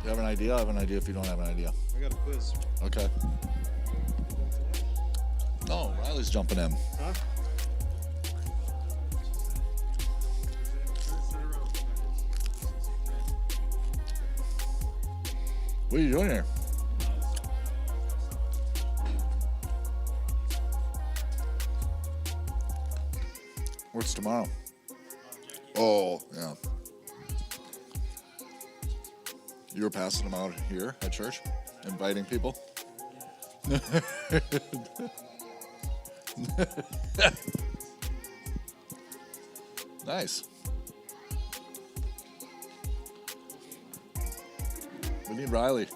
You have an idea? I have an idea if you don't have an idea. I got a quiz. Okay. No, Riley's jumping in. Huh? What are you doing here? What's tomorrow? Oh, yeah. You were passing them out here at church, inviting people? Nice. We need Riley.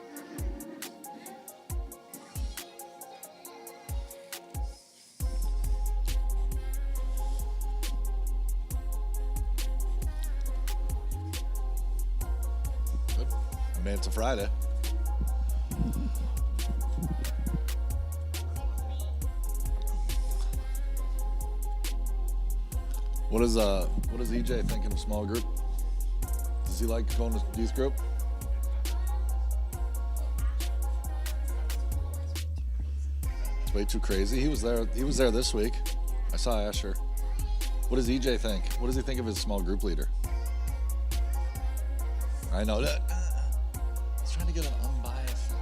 Good. I mean, it's a Friday. What is EJ thinking of small group? Does he like going to youth group? It's way too crazy. He was there this week. I saw Asher. What does EJ think? What does he think of his small group leader? I know that. He's trying to get an unbiased.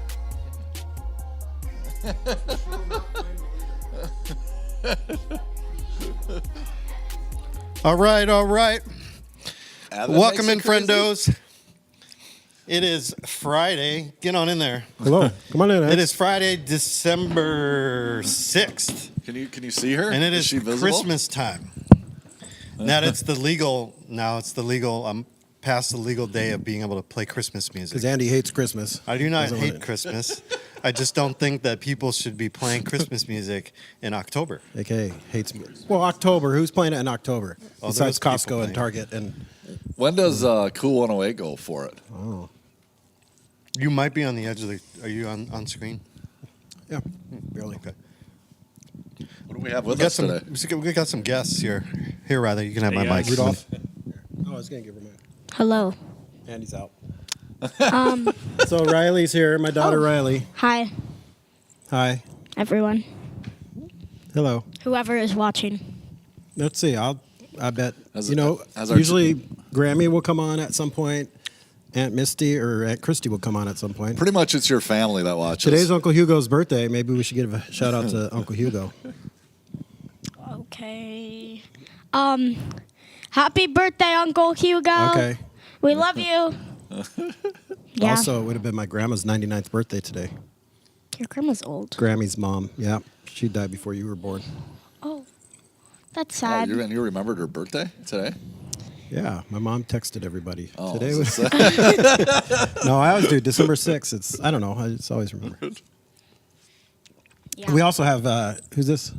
All right. Welcome in, crazy? friendos. It is Friday. Get on in there. Hello. Come on in. It is Friday, December 6th. Can you see her? And it is she visible? Christmas time. Now it's the legal. I'm past the legal day of being able to play Christmas music. Because Andy hates Christmas. I do not Doesn't want hate it. Christmas. I just don't think that people should be playing Christmas music in October. AKA hates me. Well, October. Who's playing it in October? Oh, Besides there's people Costco and playing. Target. And When does Cool 108 go for it? oh, You might be on the edge of the. Are you on screen? yeah, barely. Okay. What do we have with us today? We got some guests here. Here, rather, you can have my Hey, mic. guys. Rudolph. Oh, I was gonna give her mine. Hello. Andy's out. Um, So Riley's here. My daughter Oh. Riley. hi, Hi. everyone. Hello. Whoever is watching. Let's see. I bet As our usually Grammy will come on at some point. Aunt Misty or Aunt Christy will come on at some point. Pretty much it's your family that watches. Today's Uncle Hugo's birthday. Maybe we should give a shout out to Uncle Hugo. Okay. Happy birthday, Uncle Hugo. Okay. We love you. Yeah. Also, it would have been my grandma's 99th birthday today. Your grandma's old. Grammy's mom. Yeah. She died before you were born. Oh, that's Oh, sad. you remembered her birthday today? Yeah. My mom texted everybody. Oh, Today so was. it's- No, I always do. December 6th. It's, I don't know. I just always remember. Yeah. We also have, who's this?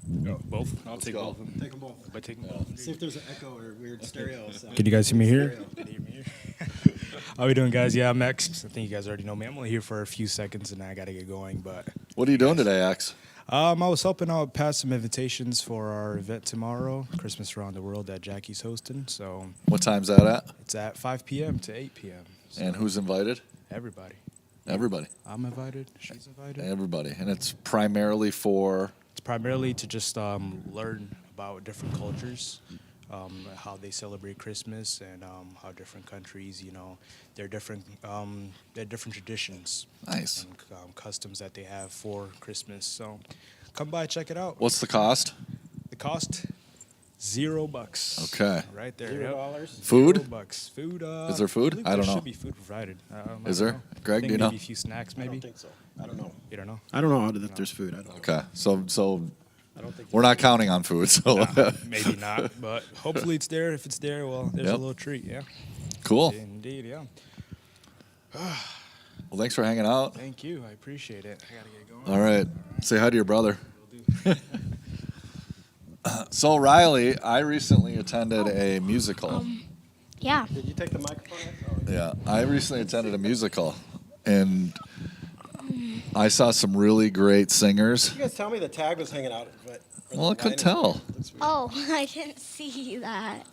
Both? I'll take go. both of them. Take them both. By taking both. See if there's an echo or weird stereo sound. Can you guys see me here? Can you hear me here? How we doing, guys? Yeah, I'm X. I think you guys already know me. I'm only here for a few seconds, and I got to get going. But What are you doing today, Axe? I was helping out pass some invitations for our event tomorrow, Christmas Around the World that Jackie's hosting. So What time's that at? it's at 5 p.m. to 8 p.m. So And who's invited? everybody. Everybody. I'm invited. She's invited. Everybody. And it's primarily for. It's primarily to just learn about different cultures, how they celebrate Christmas, and how different countries, their different traditions Nice. and customs that they have for Christmas. So come by, check it out. What's the cost? The cost? $0. Okay. Right there. $0? Food? $0. Food. Is there food? believe I don't there know. should be food provided. Is I there? don't know. Greg, I think do you know? Maybe a few snacks, I maybe. don't think so. I don't know. You don't know? I don't know if there's food. I don't know. Okay. So I don't think we're not counting on food. So Maybe not, but hopefully it's there. If it's there, well, there's Yep. a little treat. Yeah. cool. Indeed, yeah. Well, thanks for hanging out. Thank you. I appreciate it. I gotta get going. All right. Say hi to your brother. Will do. So, Riley, I recently attended a musical. Yeah. Did you take the microphone? Yeah, I recently attended a musical, and I saw some really great singers. You guys tell me the tag was hanging out. Well, I could tell. Oh, I didn't see that.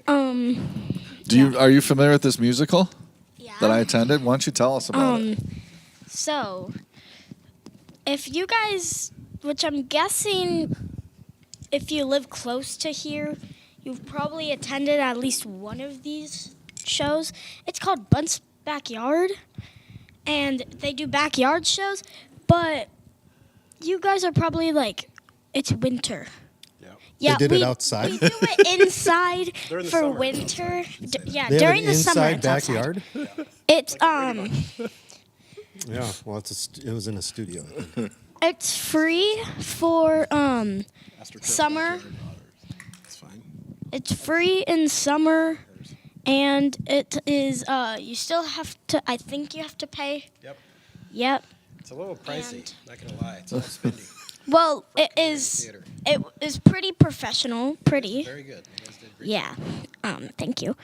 Are you familiar with this musical Yeah. that I attended? Why don't you tell us about it? So, if you guys, which I'm guessing, if you live close to here, you've probably attended at least one of these shows. It's called Bunt's Backyard, and they do backyard shows, but you guys are probably like, it's winter. Yeah. Yeah, did it we- outside? We do it inside During the for summer, it's winter. Yeah, They have during an the summer. inside It's outside. backyard. It's Yeah. Well, it was in a studio. I think. it's free for Asked her to summer. It's fine. It's free in summer, and it is. You still have to. I think you have to pay. Yep. Yep. It's a little pricey. And- Not gonna lie. It's a little spendy. Well, it is. Theater. It is pretty professional. Pretty. Very good. You guys did great. Yeah. Thank you.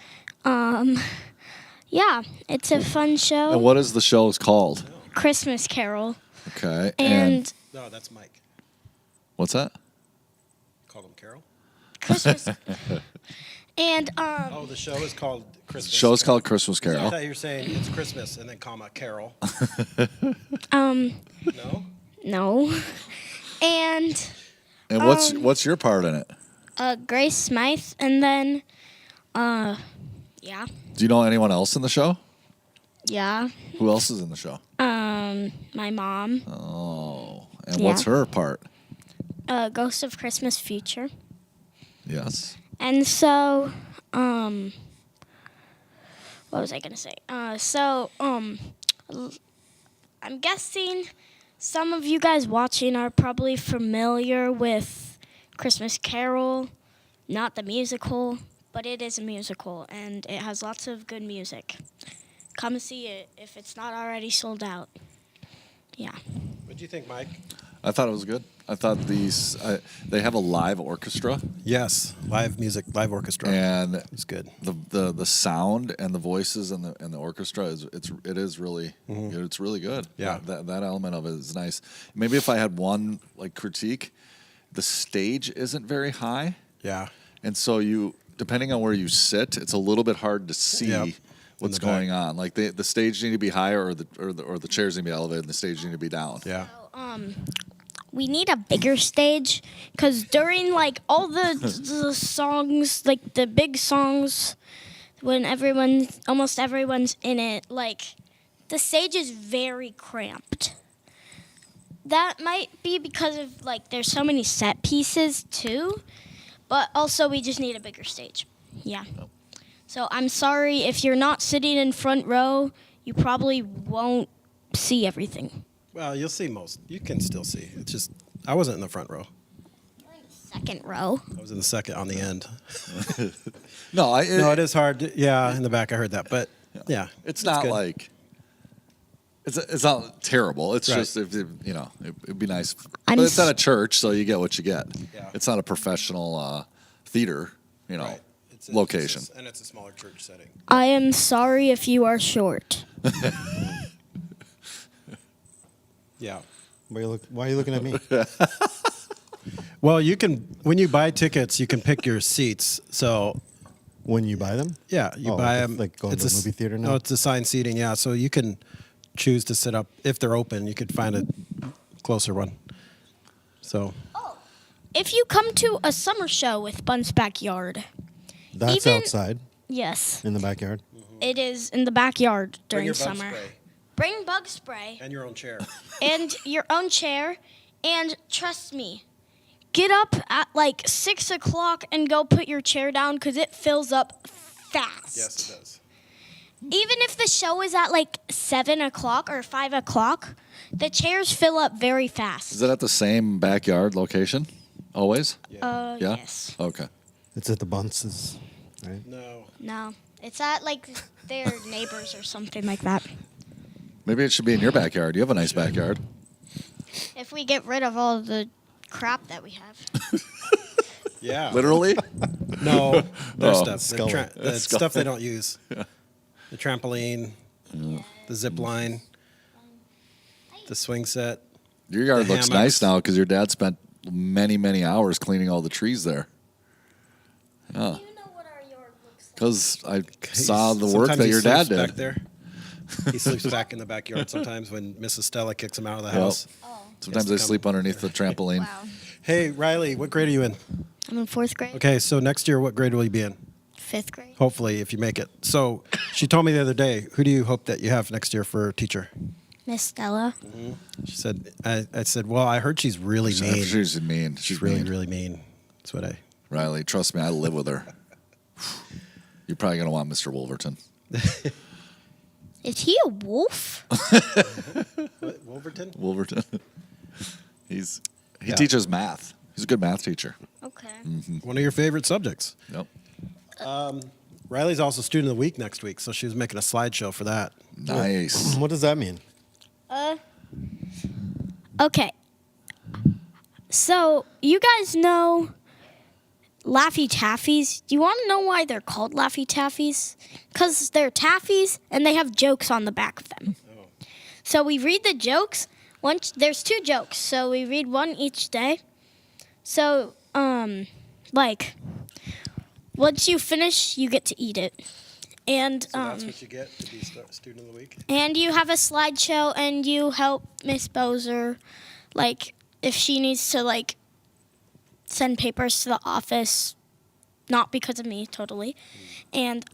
Yeah. It's a fun show. And what is the show's called? Christmas Carol. Okay. And No, that's Mike. what's that? Call him Carol. Christmas. And Oh, the show is called Christmas. Show's Carol. called Christmas I Carol. thought you were saying it's Christmas and then comma Carol. um No. no. And And what's your part in it? Grace Smythe, and then yeah. Do you know anyone else in the show? Yeah. Who else is in the show? My mom. Oh, and what's Yeah. her part? Ghost of Christmas Future. Yes. And so, what was I gonna say? I'm guessing some of you guys watching are probably familiar with Christmas Carol, not the musical, but it is a musical and it has lots of good music. Come see it if it's not already sold out. Yeah. What do you think, Mike? I thought it was good. I thought they have a live orchestra, Yes, live music, live orchestra. and It's good. the sound and the voices and the orchestra it is really it's really good. Yeah. That element of it is nice. Maybe if I had one critique, the stage isn't very high, Yeah. and so depending on where you sit, it's a little bit hard to see Yep. what's the back. going on. Like the stage need to be higher, or the chairs need to be elevated, and the stage need to be down. Yeah. We need a bigger stage because during all the songs, the big songs, when almost everyone's in it, the stage is very cramped. That might be because of there's so many set pieces too, but also we just need a bigger stage. Yeah. So I'm sorry if you're not sitting in front row, you probably won't see everything. Well, you'll see most. You can still see. It's just I wasn't in the front row. Second row. I was in the second on the end. No, No, it is hard. Yeah, in the back I heard that, but yeah, It's not good. it's not terrible. It's Right. just it'd be nice. I'm But it's s- at a church, so you get what you get. Yeah. It's not a professional theater, Right. location. And it's a smaller church setting. I am sorry if you are short. Yeah. Why are you looking at me? Well, you can when you buy tickets, you can pick your seats. So When you buy them? yeah, you Oh, buy like them. it's like going to a movie theater now? No, it's assigned seating. Yeah, so you can choose to sit up if they're open. You could find a closer one. So If you come to a summer show with Bun's Backyard, That's Even- outside yes, in the backyard. it is in the backyard bring during your bug summer. spray Bring bug spray and your own chair. and your own chair, and trust me, get up at like 6 o'clock and go put your chair down because it fills up fast. Yes, it does. Even if the show is at like 7 o'clock or 5 o'clock, the chairs fill up very fast. Is it at the same backyard location? Always? Yeah? Yes. Okay. It's at the Bunce's, right? No. No, it's at like their neighbors or something like that. Maybe it should be in your backyard. You have a nice backyard. If we get rid of all the crap that we have. Yeah. Literally? No, their Oh, stuff. skull. The stuff they don't use. The trampoline, the zip line, the swing set. Your yard The looks hammocks. nice now because your dad spent many, many hours cleaning all the trees there. Yeah. You know what our yard looks like. Because I saw the work Sometimes that he your dad sleeps did. Back there. He sleeps back in the backyard sometimes when Mrs. Stella kicks him out of the Yep. house. Sometimes to they come. sleep underneath the trampoline. Wow. Hey, Riley, what grade are you in? I'm in 4th grade. Okay, so next year, what grade will you be in? 5th grade. Hopefully, if you make it. So she told me the other day, who do you hope that you have next year for a teacher? Miss Stella. She said, I said, well, I heard she's really mean. She's mean. She's really, mean. really mean. That's what I. Riley, trust me, I live with her. You're probably going to want Mr. Wolverton. Is he a wolf? What, Wolverton? Wolverton. He Yeah. teaches math. He's a good math teacher. Okay. One of your favorite subjects. Yep. Riley's also student of the week next week, so she was making a slideshow for that. Nice. What does that mean? Okay. So, you guys know Laffy Taffies? Do you want to know why they're called Laffy Taffies? Because they're taffies and they have jokes on the back of them. So we read the jokes. There's 2 jokes, so we read one each day. So, like, once you finish, you get to eat it. And So that's what you get to be student of the week. and you have a slideshow, and you help Miss Bozer, like, if she needs to, like, send papers to the office, not because of me, totally. And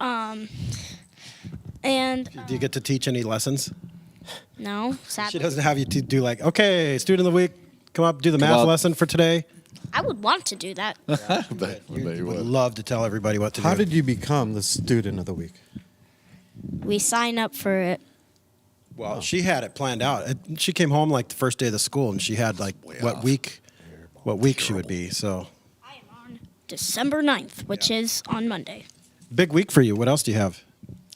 Do you get to teach any lessons? no, She sadly. doesn't have you to do like, okay, student of the week, come up, do the math up. lesson for today. I would want to do that. I bet you Would would. love to tell everybody what to How do. did you become the student of the week? We sign up for it. Well, she had it planned out. She came home like the first day of the school, and she had like what off. week she would be. So I am on December 9th, which is on Monday. big week for you. What else do you have?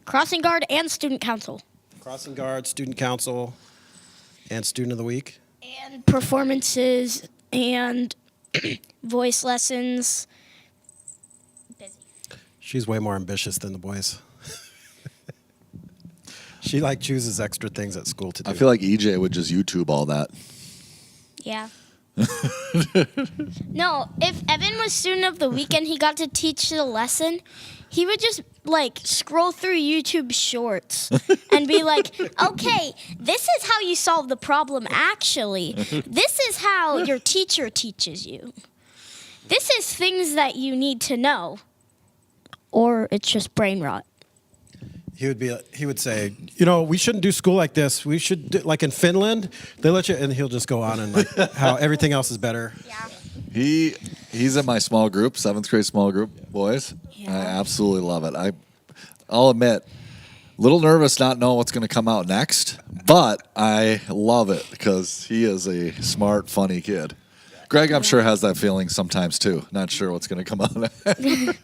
Crossing guard and student council. Crossing guard, student council, and student of the week. And performances and voice lessons. Busy. She's way more ambitious than the boys. She like chooses extra things at school to do. I feel like EJ would just YouTube all that. Yeah. No, if Evan was student of the week and he got to teach the lesson, he would just like scroll through YouTube shorts and be like, okay, this is how you solve the problem actually. This is how your teacher teaches you. This is things that you need to know. Or it's just brain rot. He would say, you know, we shouldn't do school like this. We should do, like in Finland, they let you, and he'll just go on and like how everything else is better. Yeah. He's in my small group, 7th grade small group, boys. Yeah. I absolutely love it. I'll admit, a little nervous not knowing what's going to come out next, but I love it because he is a smart, funny kid. Greg, I'm sure, has that feeling sometimes too. Not sure what's going to come out.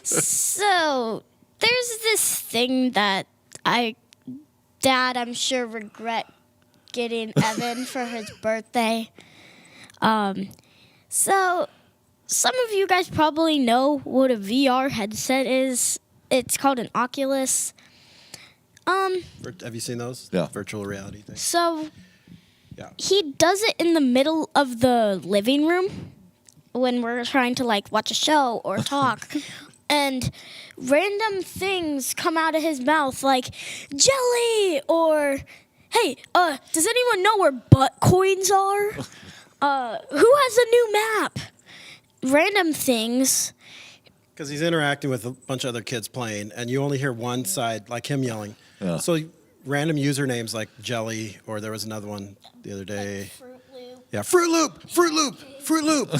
So there's this thing that Dad, I'm sure, regret getting Evan for his birthday. So some of you guys probably know what a VR headset is. It's called an Oculus. Have you seen those? Yeah. Virtual reality things. So Yeah. he does it in the middle of the living room when we're trying to like watch a show or talk. And random things come out of his mouth like jelly or hey, does anyone know where butt coins are? Who has a new map? Random things. Because he's interacting with a bunch of other kids playing, and you only hear one side, like him yelling. Yeah. So random usernames like Jelly, or there was another one the other day. Fruit Loop. Yeah, Fruit Loop, Fruit Loop, Fruit Loop,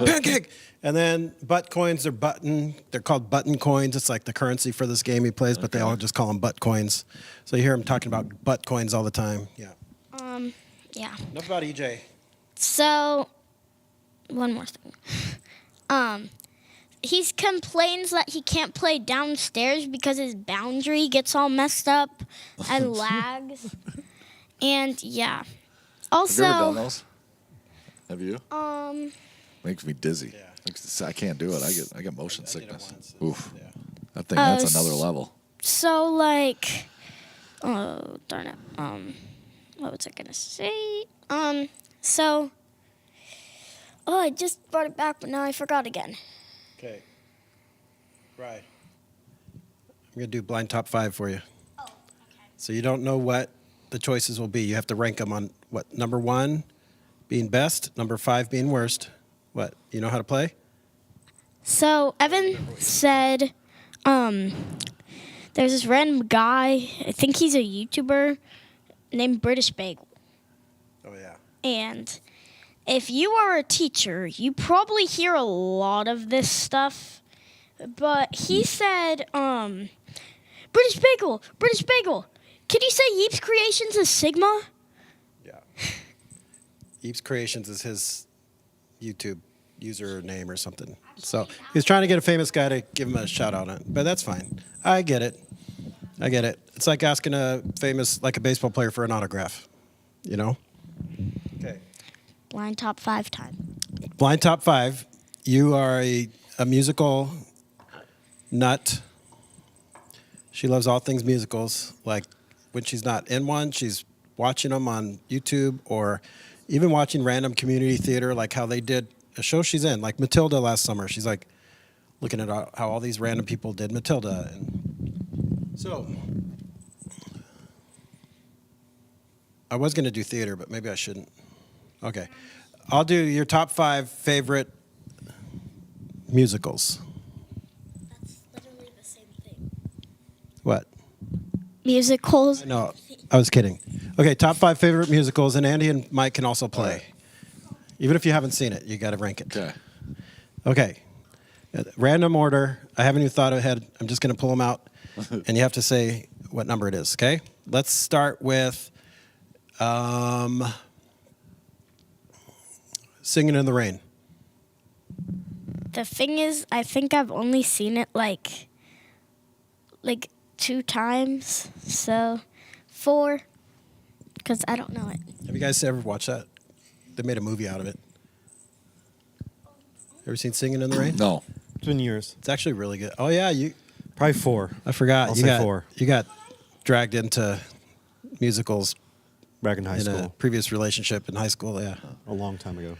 Pancake. And then butt coins, they're called button coins. It's like the currency for this game he plays, but they all just call them butt coins. So you hear him talking about butt coins all the time. Yeah. Yeah. Enough about EJ. So, one more thing. He complains that he can't play downstairs because his boundary gets all messed up and lags. And yeah. Also, Have you ever done those? Have you? Makes me dizzy. Yeah. I can't do it. I get motion I did it sickness. once. Oof. Yeah. That thing, that's another level. So like, oh darn it. What was I gonna say? So, I just brought it back, but now I forgot again. Okay. Right. I'm going to do blind top 5 for you. Oh, okay. So you don't know what the choices will be. You have to rank them on what? Number 1 being best, number 5 being worst. What? You know how to play? So Evan said, there's this random guy. I think he's a YouTuber named British Bagel. Oh, yeah. And if you are a teacher, you probably hear a lot of this stuff. But he said, British Bagel, can you say Yeeps Creations is Sigma? Yeah. Eve's Creations is his YouTube username or something. So he's trying to get a famous guy to give him a shout out on it. But that's fine. I get it. It's like asking a famous, like a baseball player for an autograph. You know? Okay. Blind top 5 time. Blind top 5. You are a musical nut. She loves all things musicals. Like when she's not in one, she's watching them on YouTube or even watching random community theater, like how they did a show she's in, like Matilda last summer. She's like looking at how all these random people did Matilda. And so I was going to do theater, but maybe I shouldn't. Okay. I'll do your top 5 favorite musicals. That's literally the same thing. What? Musicals. No, I was kidding. Okay, top 5 favorite musicals, and Andy and Mike can also play. right. Even if you haven't seen it, you got to rank it. Okay. Okay. Random order. I haven't even thought ahead. I'm just going to pull them out, and you have to say what number it is, okay? Let's start with Singing in the Rain. The thing is, I think I've only seen it like 2 times. So 4, because I don't know it. Have you guys ever watched that? They made a movie out of it. Ever seen Singing in the Rain? No. It's been years. It's actually really good. Oh, yeah, Probably 4. I forgot. I'll you say got 4. You got dragged into musicals Back in high in a school. previous relationship in high school. Yeah, A long time ago.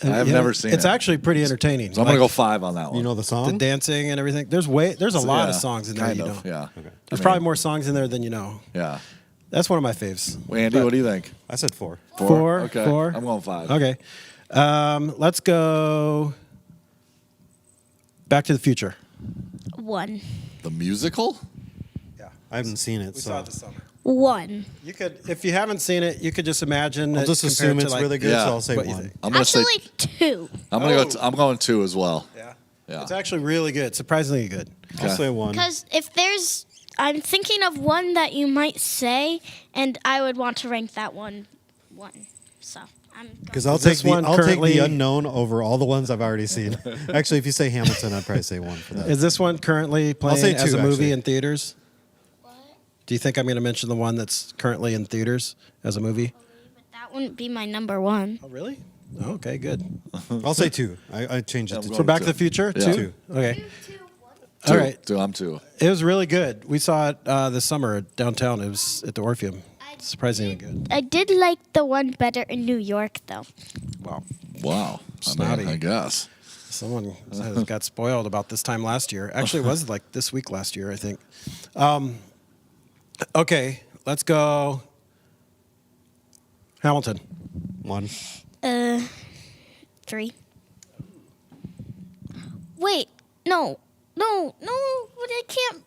I've never seen It's it. actually pretty entertaining. So I'm going to go 5 on that one. You know the the song? dancing and everything. There's a lot of Yeah, songs in there. kind You of, know, yeah. Okay. there's I probably mean, more songs in there than you know. Yeah. That's one of my faves. Andy, But- what do you think? I said 4. 4. Okay. 4. I'm going 5. Okay, let's go. Back to the Future. 1. The musical? Yeah, I haven't seen it, we so saw it this summer. 1. You could, if you haven't seen it, you could just imagine. I'll it just compared assume to, it's like- really good, Yeah. so I'll say What you 1. think? I'm going to Actually, say 2. I'm going 2 as well. Yeah. Yeah. It's actually really good. Surprisingly good. I'll Okay. say 1. Because I'm thinking of one that you might say, and I would want to rank that one. So I'm. Because I'll Is take this one I'll take currently- the unknown over all the ones I've already seen. Actually, if you say Hamilton, I'd probably say 1 for that. Is this one currently playing say as 2, a movie actually. in theaters? What? Do you think I'm going to mention the one that's currently in theaters as a movie? But that wouldn't be my number 1. Oh, really? Oh, okay, good. I'll say 2. I changed it I'm to going For 2. Back to the Future, Yeah. 2? Okay. 2. All right. 2. I'm 2. It was really good. We saw it this summer downtown. It was at the Orpheum. I Surprisingly good. I did like the one better in New York, though. Wow. Wow. Snotty. I guess. Someone has got spoiled about this time last year. Actually, it was like this week last year, I think. Okay, let's go. Hamilton. 1. 3. Wait, no, but I can't.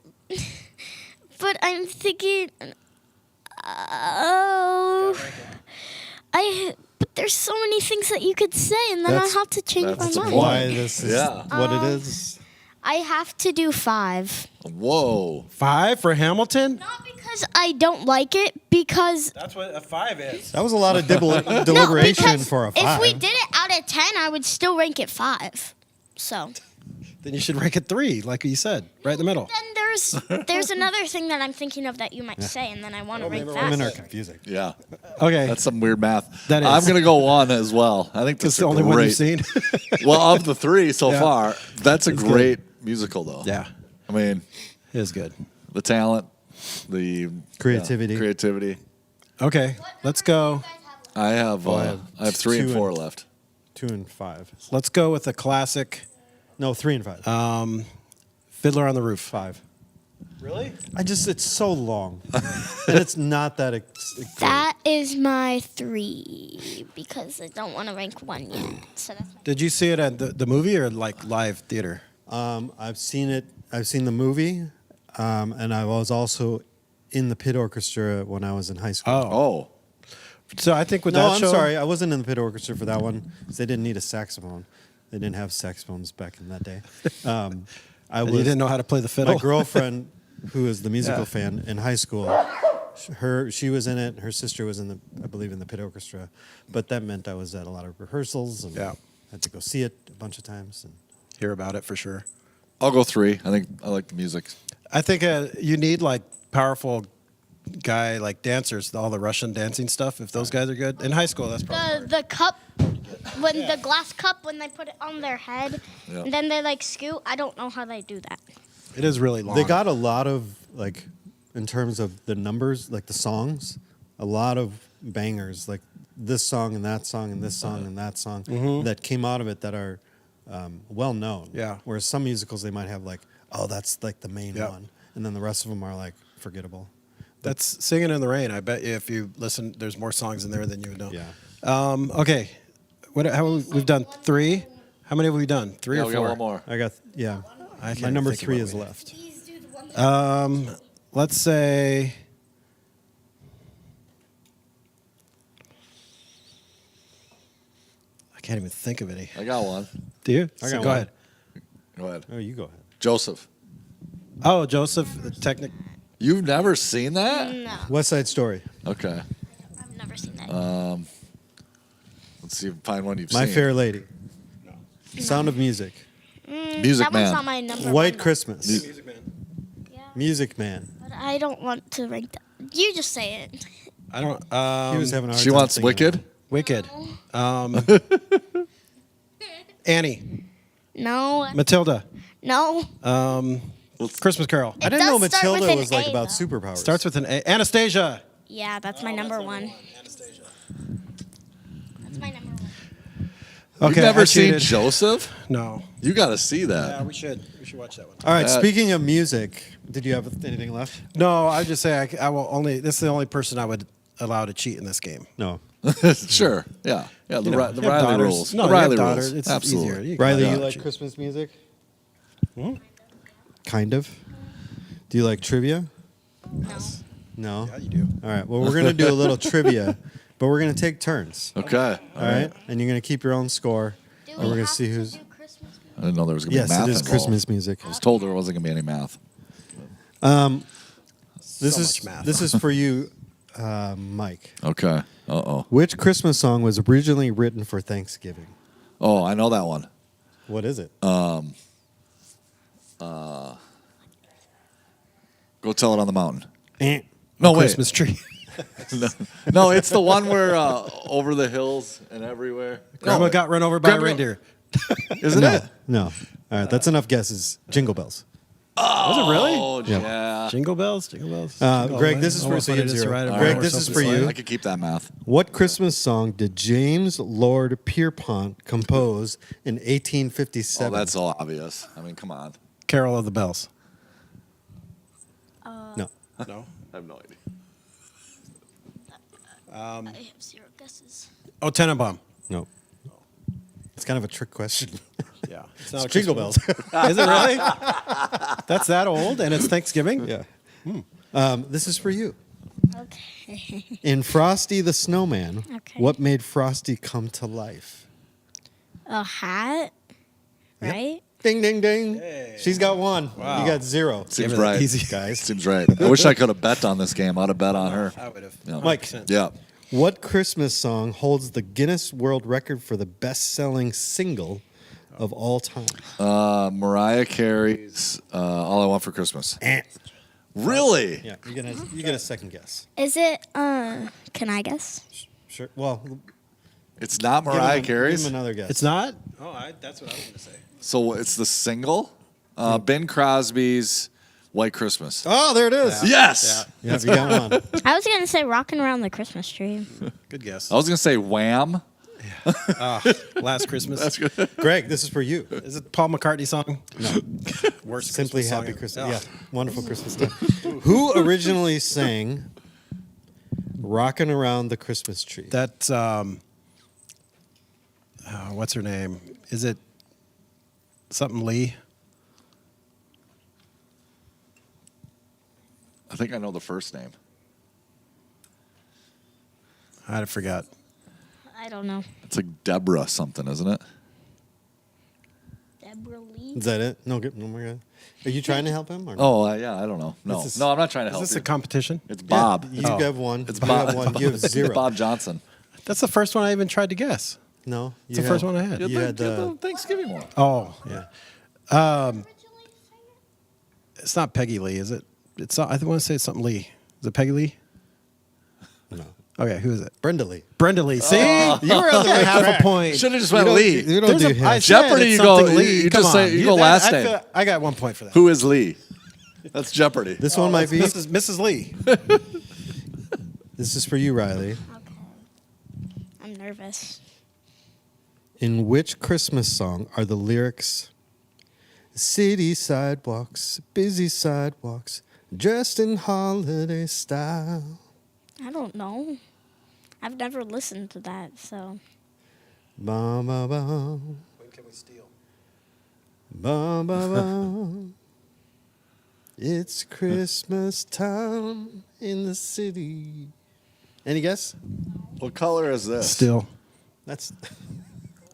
But I'm thinking. But there's so many things that you could say, and then That's- I have to change my that's a mind. point. Why this is Yeah. what it is? I have to do 5. Whoa. 5 for Hamilton? Not because I don't like it, because That's what a 5 is. That was a lot of no, deliberation because for a 5. if we did it out of 10, I would still rank it 5. So Then you should rank it 3, like you said, right in the middle. then there's another thing that I'm thinking of that you might say, and then I want to rank Women that. are confusing. Yeah. Okay, That's some weird math. That is. I'm going to go 1 as well. I think that's that's the a only great, one you've seen. Well, of the 3 so Yeah. far, that's a It's great musical, though. Yeah, I mean, it is good. the talent, the Creativity. yeah, creativity. Okay, let's go. I have I have 3 and 2 4 and- left. 2 and 5. Let's go with the classic No, 3 and 5. Fiddler on the Roof. 5. Really? It's so long, and it's not that. That is my 3 because I don't want to rank 1 yet. So that's my Did you see it at the movie or like live theater? I've seen it. I've seen the movie, and I was also in the pit orchestra when I was in high school. Oh. So I think with No, that I'm show, sorry. I wasn't in the pit orchestra for that one because they didn't need a saxophone. They didn't have saxophones back in that day. I and was you didn't know how to play the fiddle. my girlfriend, who is the musical Yeah. fan in high school. She was in it. Her sister was in I believe, in the pit orchestra. But that meant I was at a lot of rehearsals and Yeah. had to go see it a bunch of times. And Hear about it for sure. I'll go 3. I think I like the music. I think you need like powerful guy like dancers, all the Russian dancing stuff. If those guys are good in high school, that's probably the cup the glass cup when they put it on their head Yeah. and then they like scoot. I don't know how they do that. it is really long. they got a lot of like, in terms of the numbers, like the songs, a lot of bangers, like this song and that song and this song and that song that came out of it that are well known. Yeah. Whereas some musicals they might have like, oh, that's like the main Yeah. one, and then the rest of them are like forgettable. That's Singing in the Rain. I bet you if you listen, there's more songs in there than you would know. Yeah. Okay. We've done 3. How many have we done? 3 Yeah, or we 4? got one more. I got I can't my number think of 3 what is we- left. Let's say. I can't even think of any. I got one. Do you? I got Go one. ahead. Go ahead. Oh, you go ahead. Joseph. Oh, Joseph, the Technic. You've never seen that? No, West Side Story. Okay. I've never seen that. Let's see if find one you've My seen. Fair Lady. Sound of Music. Music that Man. one's not my number White one, Christmas. Yeah, Music Man. but I don't want to rank that. You just say it. I don't. He was having a hard She time wants thinking of Wicked. Wicked. Annie. No, Matilda. no. Christmas Carol. I didn't know does start with Matilda an was like A, about though. superpowers. Starts with an A. Anastasia. Yeah, that's my number 1. Anastasia. That's my number 1. Okay. You've never I seen cheated. Joseph? No. You got to see that. Yeah, we should. We should watch that one. All right. That- Speaking of music, did you have anything left? No, I just say I will only. This is the only person I would allow to cheat in this game. No. Sure. Yeah. Yeah. The, You know, the you have Riley daughters. rules. No, the you have Riley daughters. rules. It's Absolutely. easier. You can Riley, allow you to like cheat. Christmas music? Kind of. Do you like trivia? No. No. Yeah, you do. All right. Well, we're gonna do a little trivia, but we're gonna take turns. Okay. All right. And you're gonna keep your own score. Do And we're gonna see who's. do Christmas music? I didn't know there was going to Yes, be math it is involved. Christmas music. I was told there wasn't going to be any math. This So is much math. this is for you, Mike. Okay. Uh-oh. Which Christmas song was originally written for Thanksgiving? Oh, I know that one. What is it? Go Tell It on the Mountain. Eh. No, wait. Christmas tree. No, it's the one where over the hills and everywhere. Grandma No, got run over by a Grandma- reindeer. Isn't No, it? no. All right, that's enough guesses. Jingle bells. Was it really? Oh, yeah. Jingle bells, jingle bells. Greg, this is for so you have zero. Greg, this is for you. I could keep that math. What Christmas song did James Lord Pierpont compose in 1857? Oh, that's all obvious. I mean, come on. Carol of the Bells. No. No. I have no idea. I have 0 guesses. Oh, Tenenbaum. No. It's kind of a trick question. Yeah. It's It's not Jingle Bells. Is it really? That's that old, and it's Thanksgiving. Yeah. This is for you. Okay. In Frosty the Snowman, Okay. what made Frosty come to life? A hat, right? Ding, ding, ding. She's got one. Wow. You got 0. Seems Give it right. easy. Guys. Seems right. I wish I could have bet on this game. I'd have bet on her. I would have. Yeah. Mike. Yeah. What Christmas song holds the Guinness World Record for the best-selling single of all time? Mariah Carey's All I Want for Christmas. Eh. Really? Yeah, you get a second guess. Is it? Can I guess? Sure. Well, It's not Mariah give Carey's? him another guess. It's not? Oh, that's what I was going to say. So it's the single? Ben Crosby's White Christmas. Oh, there it is. Yes! Yeah, you got one. I was gonna say "Rocking Around the Christmas Tree." Good guess. I was going to say Wham. Last Christmas. That's good. Greg, this is for you. Is it Paul McCartney song? No. Worst Simply Christmas Happy song. Christmas. Yeah, wonderful Christmas time. Who originally sang "Rockin' Around the Christmas Tree"? That's what's her name? Is it something Lee? I think I know the first name. I forgot. I don't know. It's like Deborah something, isn't it? Deborah Lee. Is that it? No, no more. Are you trying to help him? Or no? Oh, yeah, I don't know. No, This is- no, I'm not trying to Is help this you. a competition? It's Yeah, Bob. you Oh. have one. It's you Bob. have one. You have It's 0. Bob Johnson. That's the first one I even tried to guess. No, It's the first one I had. You had the Thanksgiving one. Oh, yeah. It's not Peggy Lee, is it? It's not, I want to say it's something Lee. Is it Peggy Lee? no. Okay, who is it? Brenda Lee. Brenda Lee. See? You were on the right half a point. Should have just went Lee. You don't do him. I said Jeopardy, it's you go- something Lee. you Come just say- on. you go last I name. feel- I got 1 point for that. Who is Lee? That's Jeopardy. This one might be. Mrs. Lee. This is for you, Riley. Okay. I'm nervous. In which Christmas song are the lyrics? City sidewalks, busy sidewalks, dressed in holiday style. I don't know. I've never listened to that, so Bum, bum, bum, When can we steal? bum, bum, bum. It's Christmas time in the city. Any guess? What color is this? Still. That's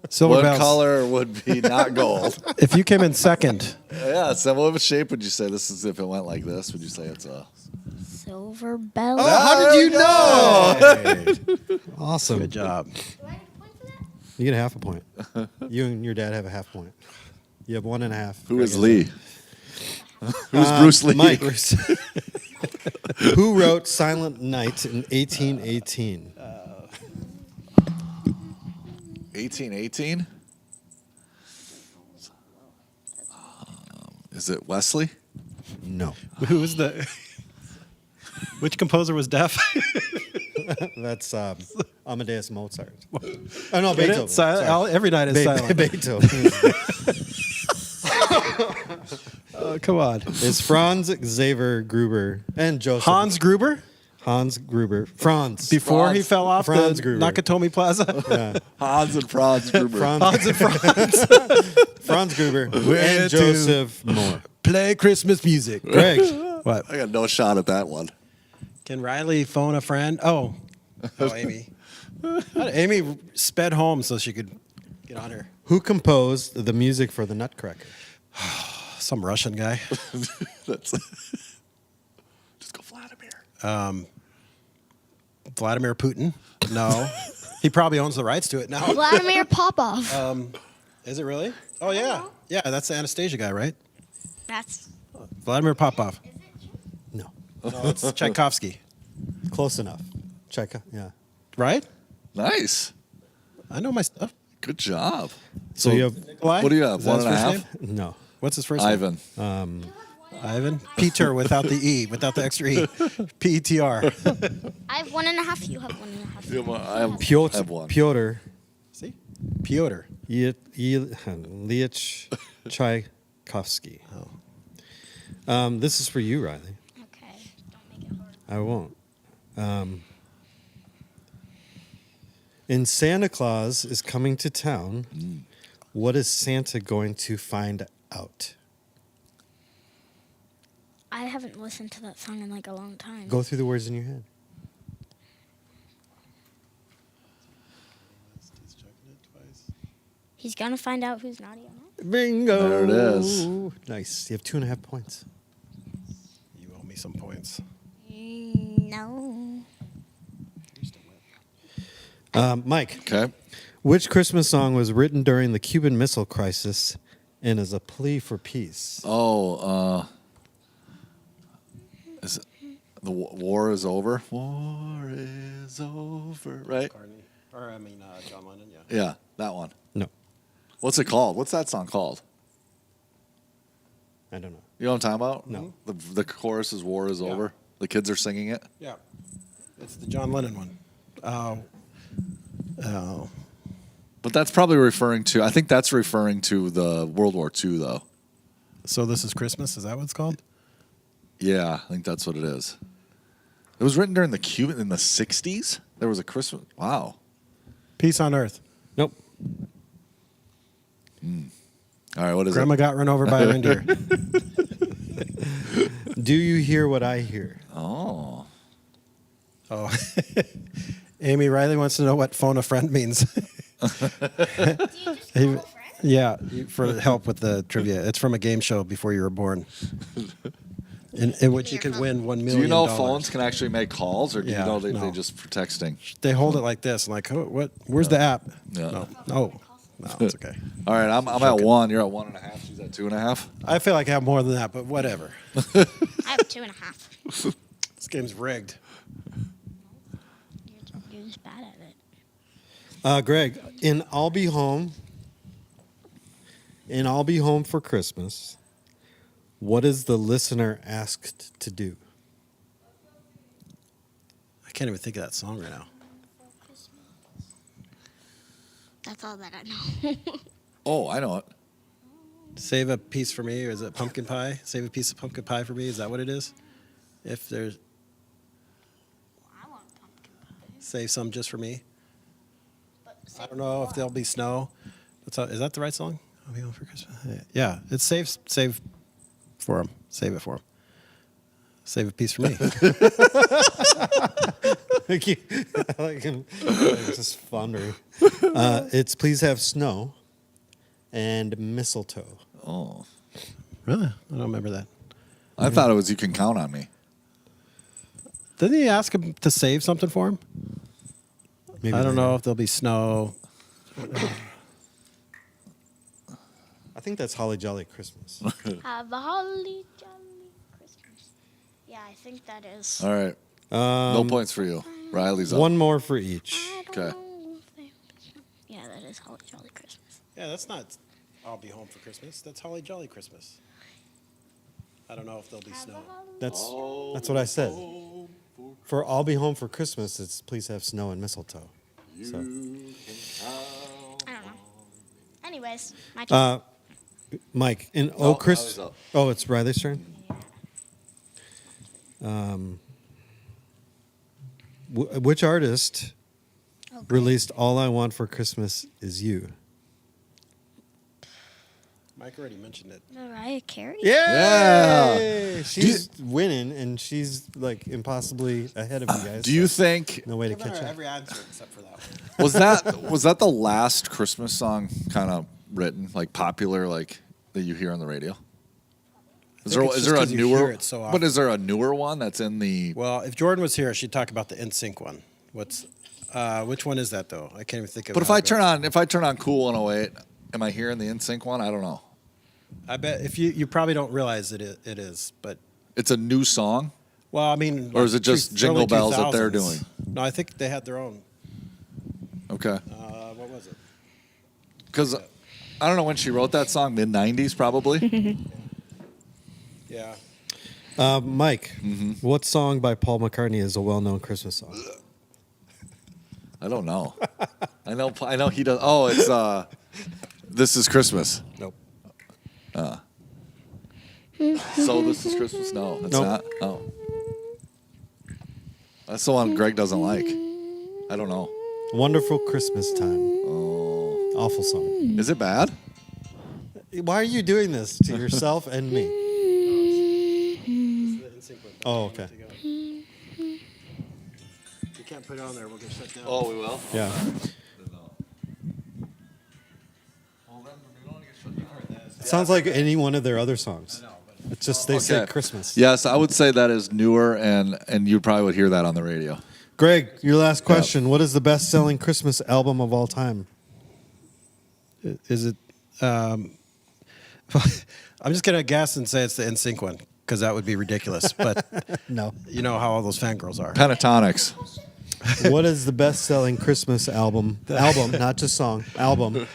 Silver What bells. color would be not gold? If you came in second, Yeah, so what shape would you say this is if it went like this? Would you say it's a... Silver Bell. Oh, how did you know? Awesome. good job. Do I get a point for that? You get a half a point. You and your dad have a half point. You have 1.5. Who is Lee? Who's Bruce Lee? Mike. Who wrote Silent Night in 1818? 1818? Is it Wesley? No. Who was the? Which composer was deaf? That's Amadeus Mozart. Oh, no, Beethoven. Silent, every night is silent. Beethoven. Come on. It's Franz Xaver Gruber and Joseph. Hans Gruber. Franz. Before he Franz. fell off Franz the Gruber. Nakatomi Plaza. Yeah. Hans and Franz Gruber. Franz Gruber Where and to? Joseph Moore. Play Christmas music. Greg. What? I got no shot at that one. Can Riley phone a friend? Oh, Amy. Amy sped home so she could get on her. Who composed the music for the Nutcracker? Some Russian guy. That's just go Vladimir. Vladimir Putin. No. He probably owns the rights to it now. Vladimir Popov. Is it really? Oh, yeah. Yeah, that's the Anastasia guy, right? That's Vladimir Popov. No. No, it's Tchaikovsky. Close enough. Check. Yeah. Right? Nice. I know my stuff. Good job. So you have Nikolai? What do you have? Is that his 1.5? first name? no. What's his first name? Ivan. Ivan? Peter without the E, without the extra E. P-E-T-R. I have 1.5. You have 1.5. I have Piotr. one. Piotr. See? Piotr. Ilyich Tchaikovsky. This is for you, Riley. Okay. Don't make it hard. I won't. In Santa Claus is Coming to Town, what is Santa going to find out? I haven't listened to that song in like a long time. Go through the words in your head. He's gonna find out who's naughty or not. Bingo! There it is. Nice. You have 2.5 points. You owe me some points. No. Mike, Okay. which Christmas song was written during the Cuban Missile Crisis and is a plea for peace? Oh, is it the war is over? War is over, right? John Lennon, yeah. Yeah, that one. No, What's it called? What's that song called? I don't know. You know what I'm talking about? No. The chorus is "War is over." The kids are singing it. Yeah. It's the John Lennon one. Oh. But that's probably referring to. I think that's referring to the World War II, though. So this is Christmas? Is that what it's called? Yeah, I think that's what it is. It was written during the Cuban in the '60s. There was a Christmas. Wow. Peace on Earth. Nope. All right, what is Grandma it? got run over by a reindeer. Do you hear what I hear? Oh. Oh. Amy Riley wants to know what phone a friend means. Yeah, for help with the trivia. It's from a game show before you were born, in which you could win $1 million. Do you know phones can actually make calls, or do Yeah, you know they no. just for texting? They hold it like this. I'm like, oh, what? Where's the app? Yeah. No, it's okay. All right, I'm at 1. You're at 1.5. She's at 2.5. I feel like I have more than that, but whatever. I have 2.5. This game's rigged. You're just bad at it. Greg, in I'll Be Home for Christmas, what is the listener asked to do? I can't even think of that song right now. That's all that I know. Oh, I know it. Save a piece for me, or is it pumpkin pie? Save a piece of pumpkin pie for me. Is that what it is? If there's I want pumpkin pie. save some just for me. But I don't know if there'll be snow. Is that the right song? I'll be home for Christmas. Yeah, it's save for him. Save it for him. Save a piece for me. Thank you. I like him. It's just floundering. It's Please Have Snow and Mistletoe. Oh, Really? I don't remember that. I thought it was You Can Count on Me. Didn't he ask him to save something for him? Maybe I don't later. know if there'll be snow. I think that's Holly Jolly Christmas. Have a holly jolly Christmas. Yeah, I think that is. All right. No points for you. Riley's up. One more for each. I don't Okay. know if they- Yeah, that is Holly Jolly Christmas. Yeah, that's not I'll be home for Christmas. That's Holly Jolly Christmas. I don't know if there'll be Have a snow. holly That's jolly what I said. For I'll Be Home for Christmas, it's Please Have Snow and Mistletoe. So, I don't know. Anyways, my turn. Mike, in Oh, Oh Chris. Riley's up. Oh, it's Riley's turn. Which artist Okay. released All I Want for Christmas Is You? Mike already mentioned it. Mariah Carey? Yeah. She's winning, and she's like impossibly ahead of you guys. Do you so think no way to catch up? Every answer except for that one. was that the last Christmas song kind of written, like popular, like that you hear on the radio? Is think it's just there a 'cause you newer? hear it so But often. is there a newer one that's in the? Well, if Jordan was here, she'd talk about the NSYNC one. Which one is that though? I can't even think of. But if how I it goes. turn on Cool 108, am I hearing the NSYNC one? I don't know. I bet if you probably don't realize it is, but It's a new song. well, I mean, Or is it just Jingle early Bells that they're 2000s. doing? No, I think they had their own. Okay. What was it? Because I don't know when she wrote that song. Mid '90s, probably. Yeah. Mike, what song by Paul McCartney is a well-known Christmas song? I don't know. I know he does. Oh, it's This Is Christmas. Nope. So This Is Christmas? No, it's Nope. not. Oh. That's the one Greg doesn't like. I don't know. Wonderful Christmas Time. Oh. Awful song. Is it bad? Why are you doing this to yourself and me? Oh, okay. You can't put it on there. We'll get shut down. Oh, we will? Yeah. It sounds like any one of their other songs. It's just they say Okay. Christmas. Yes, I would say that is newer, and you probably would hear that on the radio. Greg, your last question. What is the best-selling Christmas album of all time? Is it? I'm just gonna guess and say it's the NSYNC one because that would be ridiculous. But No. you know how all those fangirls are. Pentatonics. What is the best-selling Christmas album, not just song, album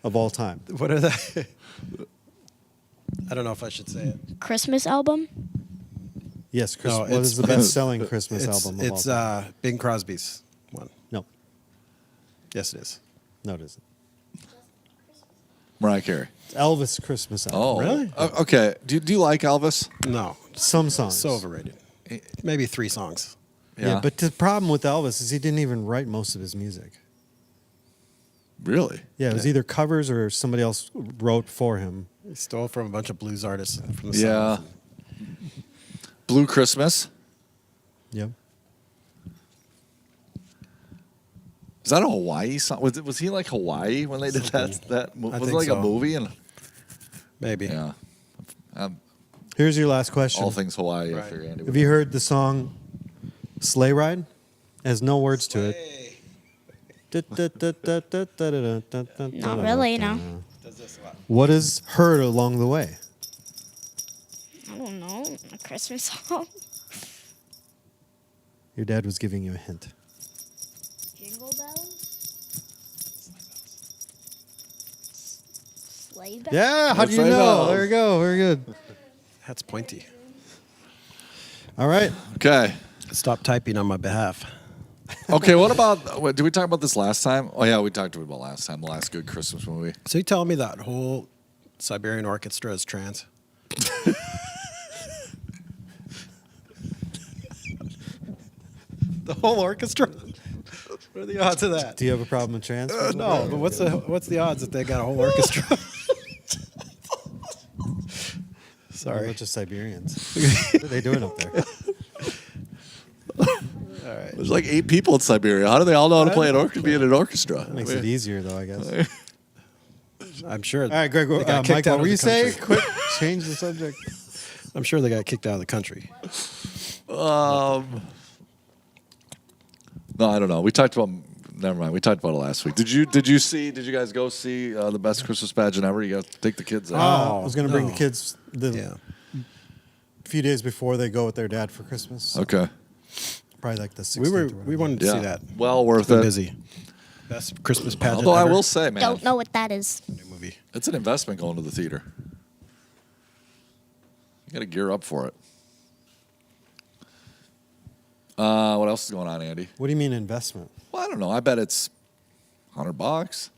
of all time? What are they? I don't know if I should say it. Christmas album. Yes, Chris. No, what it's- is the best-selling Christmas album of It's all time? Bing Crosby's one. No, Yes, it is. no, it isn't. Mariah Carey. It's Elvis' Christmas album. Oh, Really? Okay. Do you like Elvis? No, Some songs. so overrated. Maybe 3 songs. Yeah, but the problem with Elvis is he didn't even write most of his music. Really? Yeah, it was either covers or somebody else wrote for him. He stole from a bunch of blues artists from the Yeah. South. Blue Christmas. Yep. Is that a Hawaii song? Was he like Hawaii when they did that? Was it think like a so. movie? And Maybe. yeah, Here's your last question. all things Hawaii. Right. I figure Andy would Have you heard the song Sleigh Ride? It has no words to it. Not really, no. Does this a lot. What is heard along the way? I don't know. A Christmas song. Your dad was giving you a hint. Jingle bells. Sleigh bells. Yeah, how do Yes, you I know? know. There you go. Very good. That's pointy. All right. Okay. Stop typing on my behalf. Okay. What about? Did we talk about this last time? Oh yeah, we talked about it last time. The last good Christmas movie. So you telling me that whole Siberian Orchestra is trans? The whole orchestra? What are the odds of that? Do you have a problem with trans? people? No, but what's the odds that they got a whole orchestra? A Sorry. bunch of Siberians. What are they doing up there? All right. There's like 8 people in Siberia. How do they all know how to play an orchestra? Be in an orchestra. Makes it easier, though, I guess. I'm sure. All right, Greg. they got Mike, kicked out what of were the you saying? country. Quick, change the subject. I'm sure they got kicked out of the country. No, I don't know. We talked about. Never mind. We talked about it last week. Did you guys go see the best Christmas pageant ever? You got to take the kids out. I was going to bring the no. kids the Yeah. few days before they go with their dad for Christmas. Okay. Probably like the 16th. We or whatever. wanted to Yeah. see that. Well worth Been it. busy. Best Christmas pageant. Although I ever. will say, man, Don't know what that is. New movie. it's an investment going to the theater. You got to gear up for it. What else is going on, Andy? What do you mean investment? Well, I don't know. I bet it's $100.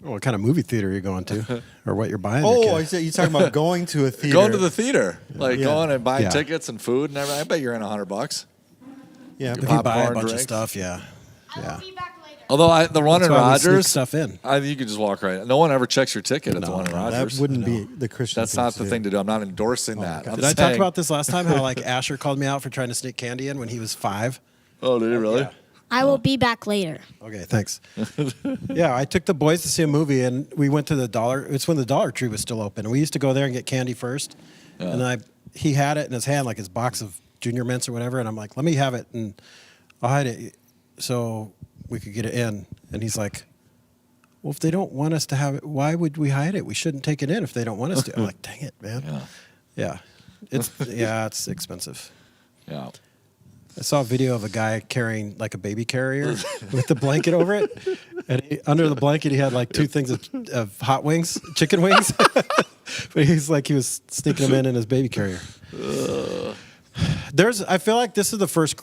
Oh, what kind of movie theater are you going to, or what you're buying? Oh, your I kid? said you're talking about going to a theater. Going to the theater, like Yeah. going and buying Yeah. tickets and food and everything. I bet you're in $100. Yeah, If but you buy a popcorn, bunch of drinks. stuff, yeah. Yeah. Although the one in That's why we sneak Rogers, stuff in. you could just walk right. No one ever checks your ticket at the No, one in no, that Rogers. wouldn't be the Christian. That's not the to thing do. to do. I'm not endorsing that. okay. I'm Did I talk saying- about this last time? How like Asher called me out for trying to sneak candy in when he was 5. Oh, did he really? yeah. I will be back later. Okay, thanks. Yeah, I took the boys to see a movie, and we went to the Dollar. It's when the Dollar Tree was still open, and we used to go there and get candy first. Yeah. And he had it in his hand, like his box of Junior Mints or whatever, and I'm like, "Let me have it, and I'll hide it, so we could get it in." And he's like, "Well, if they don't want us to have it, why would we hide it? We shouldn't take it in if they don't want us to." I'm like, "Dang it, man." Yeah. It's expensive. Yeah. I saw a video of a guy carrying like a baby carrier with the blanket over it, And under the blanket, he had like 2 things of hot wings, chicken wings. But he was sneaking them in his baby carrier. I feel like this is the first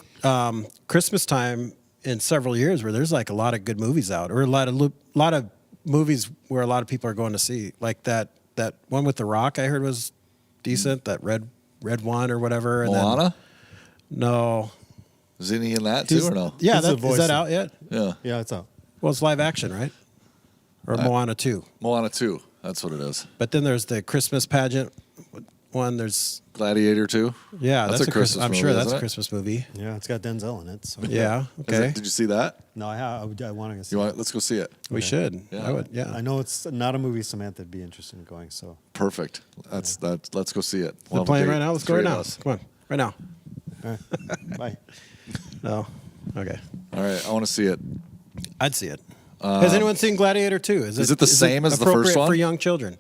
Christmas time in several years where there's like a lot of good movies out, or a lot of movies where a lot of people are going to see. Like that one with The Rock, I heard was decent. That red one or whatever. And Moana? No. Is any in that too or no? Yeah, He's the is voice that of- out yet? Yeah. Yeah, it's out. Well, it's live action, right? Or Moana 2. Moana 2. That's what it is. But then there's the Christmas pageant one. There's Gladiator 2. yeah, that's a Christmas. I'm movie, sure that's isn't a it? Christmas movie. Yeah, it's got Denzel in it. So Yeah. Is Okay. it- did you see that? no, I want to see. You want? Let's go see it. We should. Yeah. I would. Yeah. I know it's not a movie Samantha would be interested in going. So Perfect. That's. Let's go see it. We're have a playing date, right now. Let's the go right three of now. us. Come on, right now. all right. Bye. No. Okay. All right. I want to see it. I'd see it. Has anyone seen Gladiator 2? is it the same as the first appropriate one? for young children?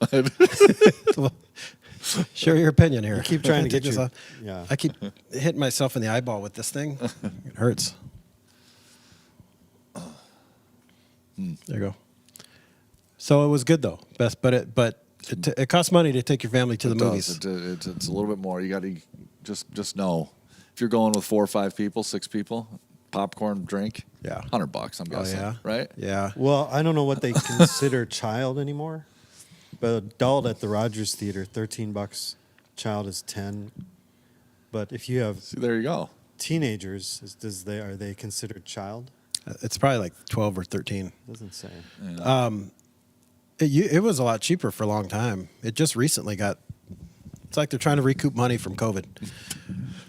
Share your opinion here. keep trying to Take get this your- off. yeah. I keep hitting myself in the eyeball with this thing. It hurts. There you go. So it was good though. But it costs money to take your family to the It does. movies. It's a little bit more. You got to just know if you're going with 4 or 5 people, 6 people, popcorn, drink. Yeah. $100. I'm guessing. yeah? Right. Yeah. Well, I don't know what they consider child anymore, but adult at the Rogers Theater, $13. Child is 10. But if you have See, there you go. teenagers, are they considered child? It's probably like 12 or 13. Doesn't say. It was a lot cheaper for a long time. It just recently got. It's like they're trying to recoup money from COVID.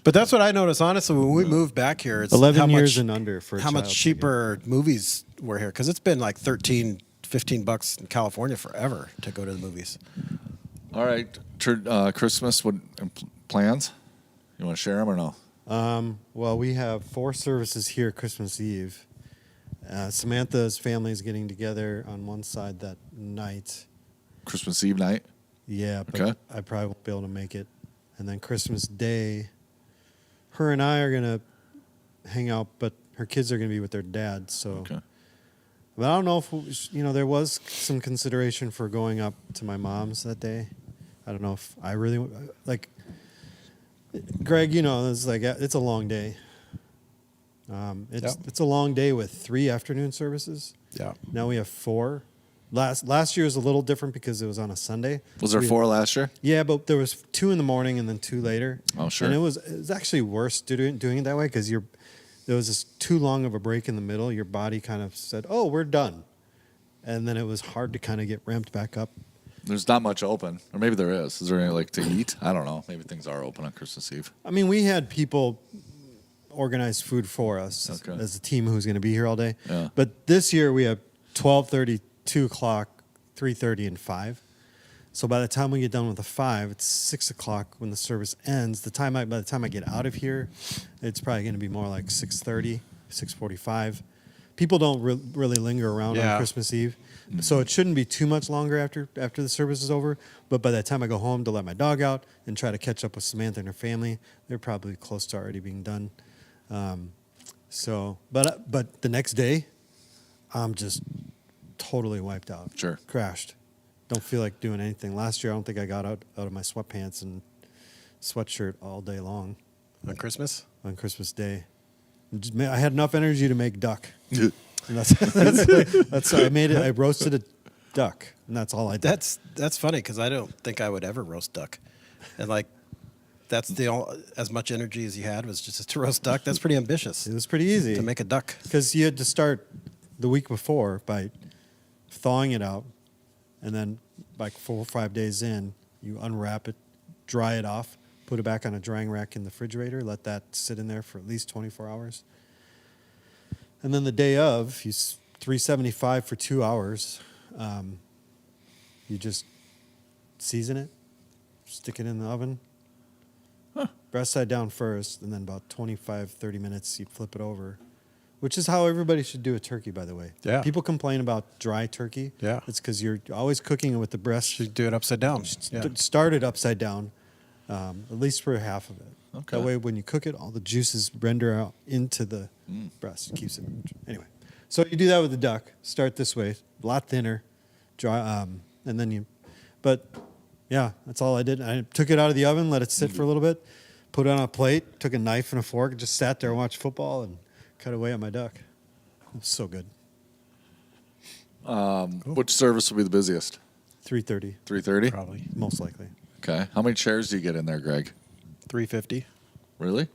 But that's what I noticed. Honestly, when we moved back here, it's 11 how years much, and under for a how much child cheaper movies were here, because it's been like $13-15 in California forever to go to the movies. All right. Christmas plans? You want to share them or no? Well, we have 4 services here Christmas Eve. Samantha's family is getting together on one side that night. Christmas Eve night. Yeah, but Okay. I probably won't be able to make it. And then Christmas Day, her and I are going to hang out, but her kids are going to be with their dad. So, Okay. but I don't know if, there was some consideration for going up to my mom's that day. I don't know if I really, like, Greg, it's a long day. It's a long day with 3 afternoon services. Yeah. Now we have 4. Last year was a little different because it was on a Sunday. Was there We- 4 last year? Yeah, but there was 2 in the morning and then 2 later. Oh, sure. And it was actually worse doing it that way because there was just too long of a break in the middle. Your body kind of said, "Oh, we're done," and then it was hard to kind of get ramped back up. There's not much open, or maybe there is. Is there any to eat? I don't know. Maybe things are open on Christmas Eve. I mean, we had people organize food for us Okay. as a team who's going to be here all day. Yeah. But this year we have 12:30, 2 o'clock, 3:30, and 5. So by the time we get done with the 5, it's 6 o'clock when the service ends. By the time I get out of here, it's probably going to be more like 6:30, 6:45. People don't really linger around Yeah. on Christmas Eve, so it shouldn't be too much longer after the service is over. But by the time I go home to let my dog out and try to catch up with Samantha and her family, they're probably close to already being done. But the next day, I'm just totally wiped out. Sure. Crashed. Don't feel like doing anything. Last year, I don't think I got out of my sweatpants and sweatshirt all day long On Christmas? on Christmas Day. I had enough energy to make duck. Dude. And that's I made it. I roasted a duck, and that's all I did. That's funny because I don't think I would ever roast duck, and that's as much energy as you had was just to roast duck. That's pretty ambitious It was pretty easy to make a duck. because you had to start the week before by thawing it out, and then like 4 or 5 days in, you unwrap it, dry it off, put it back on a drying rack in the refrigerator, let that sit in there for at least 24 hours. And then the day of, 375 for 2 hours. You just season it, stick it in the oven, breast side down first, and then about 25, 30 minutes, you flip it over, which is how everybody should do a turkey, by the way. Yeah. People complain about dry turkey. Yeah. It's because you're always cooking it with the breast. You do it upside down. Yeah. Start it upside down, at least for half of it. Okay. That way, when you cook it, all the juices render out into the breast. It keeps it. Anyway, So you do that with the duck. Start this way, a lot thinner, dry, and then you. But yeah, that's all I did. I took it out of the oven, let it sit for a little bit, put it on a plate, took a knife and a fork, and just sat there and watched football and cut away at my duck. It was so good. Which service will be the busiest? 3:30, 3:30? Probably most likely. Okay. How many chairs do you get in there, Greg? 350, Really?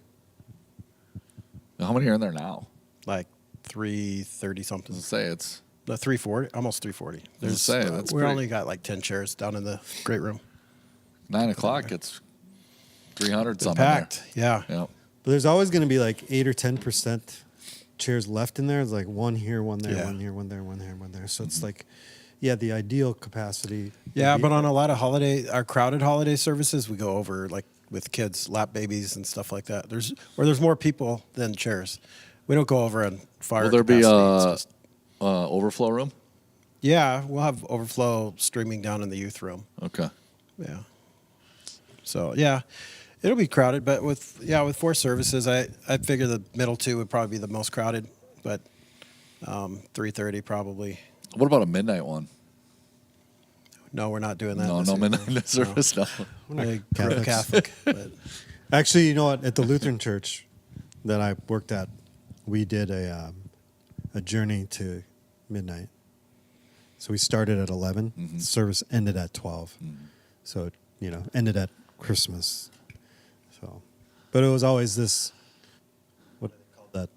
How many are in there now? like 330 something. I was gonna say it's. The 340, almost 340. I was gonna say, that's we pretty- only got like 10 chairs down in the great room. 9 o'clock. It's 300 It's something. packed. Yeah. There. Yep. But there's always going to be like 8 or 10% chairs left in there. It's like one here, one there, Yeah. one here, one there, one there, one there. So it's like, yeah, the ideal capacity. Yeah, would be- but on a lot of our crowded holiday services, we go over like with kids, lap babies and stuff like that. There's more people than chairs. We don't go over on fire. Will there be capacity. It's just- overflow room? yeah, we'll have overflow streaming down in the youth room. Okay. Yeah. So yeah, it'll be crowded, but with 4 services, I figure the middle 2 would probably be the most crowded, but 3:30 probably. What about a midnight one? No, we're not doing that. No, this no year. midnight service. No. We're not We're Catholics. Catholic, but Actually, you know what? At the Lutheran church that I worked at, we did a journey to midnight. So we started at 11. Mm-hmm. Service ended at 12. So ended at Christmas. So, but it was always this. What do they call that?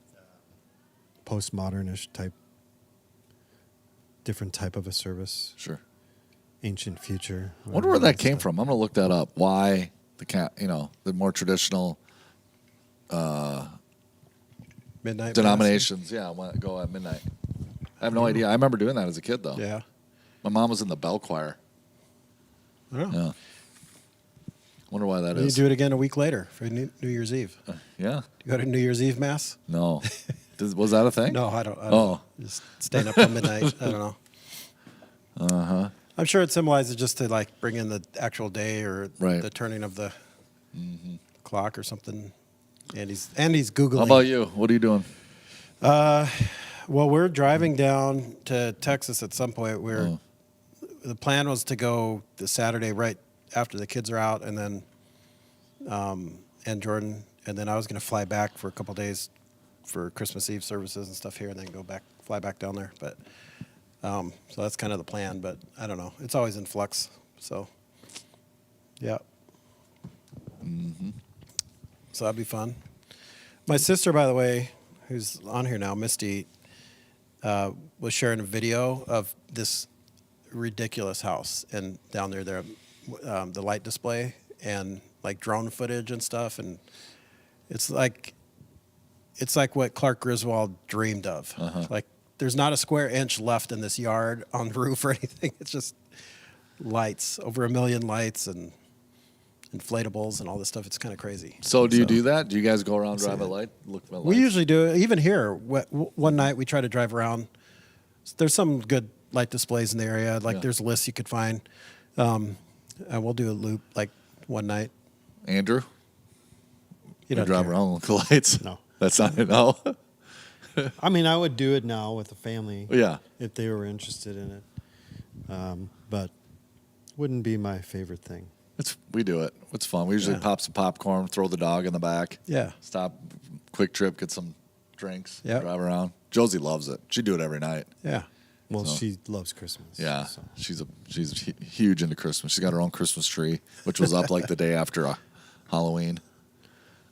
Postmodernish type. Different type of a service. Sure. Ancient future. I wonder where that came from. I'm going to look that up. Why the more traditional midnight denominations, go at midnight. I have no idea. I remember doing that as a kid, though. mass. Yeah. My mom was in the bell choir. I don't know. Yeah. Wonder why that You is. do it again a week later for New Year's Eve. Yeah. You go to New Year's Eve mass? No. Was that a thing? No, I don't. Oh. Just staying up till midnight. I don't know. Uh-huh. I'm sure it symbolizes just to like bring in the actual day or Right. the turning of the clock or something. Andy's Googling. How about you? What are you doing? Well, we're driving down to Texas at some point. The plan was to go the Saturday right after the kids are out, and then and Jordan, and then I was going to fly back for a couple days for Christmas Eve services and stuff here, and then fly back down there. But so that's kind of the plan. But I don't know. It's always in flux. So yeah. So that'd be fun. My sister, by the way, who's on here now, Misty, was sharing a video of this ridiculous house and down there, the light display and like drone footage and stuff, and it's like what Clark Griswold dreamed of. Like there's not a square inch left in this yard on the roof or anything. It's just lights, over 1 million lights and inflatables and all this stuff. It's kind of crazy. So do you do that? Do you guys go around, drive a light, look at the lights? We usually do it. Even here, one night we try to drive around. There's some good light displays in the area. Like there's lists you could find. And we'll do a loop like one night. Andrew? You You don't drive care. around and look at lights? No. That's not it, no? I mean, I would do it now with the family. Yeah. If they were interested in it. But wouldn't be my favorite thing. We do it. It's fun. We usually Yeah. pop some popcorn, throw the dog in the back. Yeah. Stop, quick trip, get some drinks, Yep. drive around. Josie loves it. She'd do it every night. Yeah. Well, So- she loves Christmas. Yeah, so. she's huge into Christmas. She's got her own Christmas tree, which was up like the day after Halloween.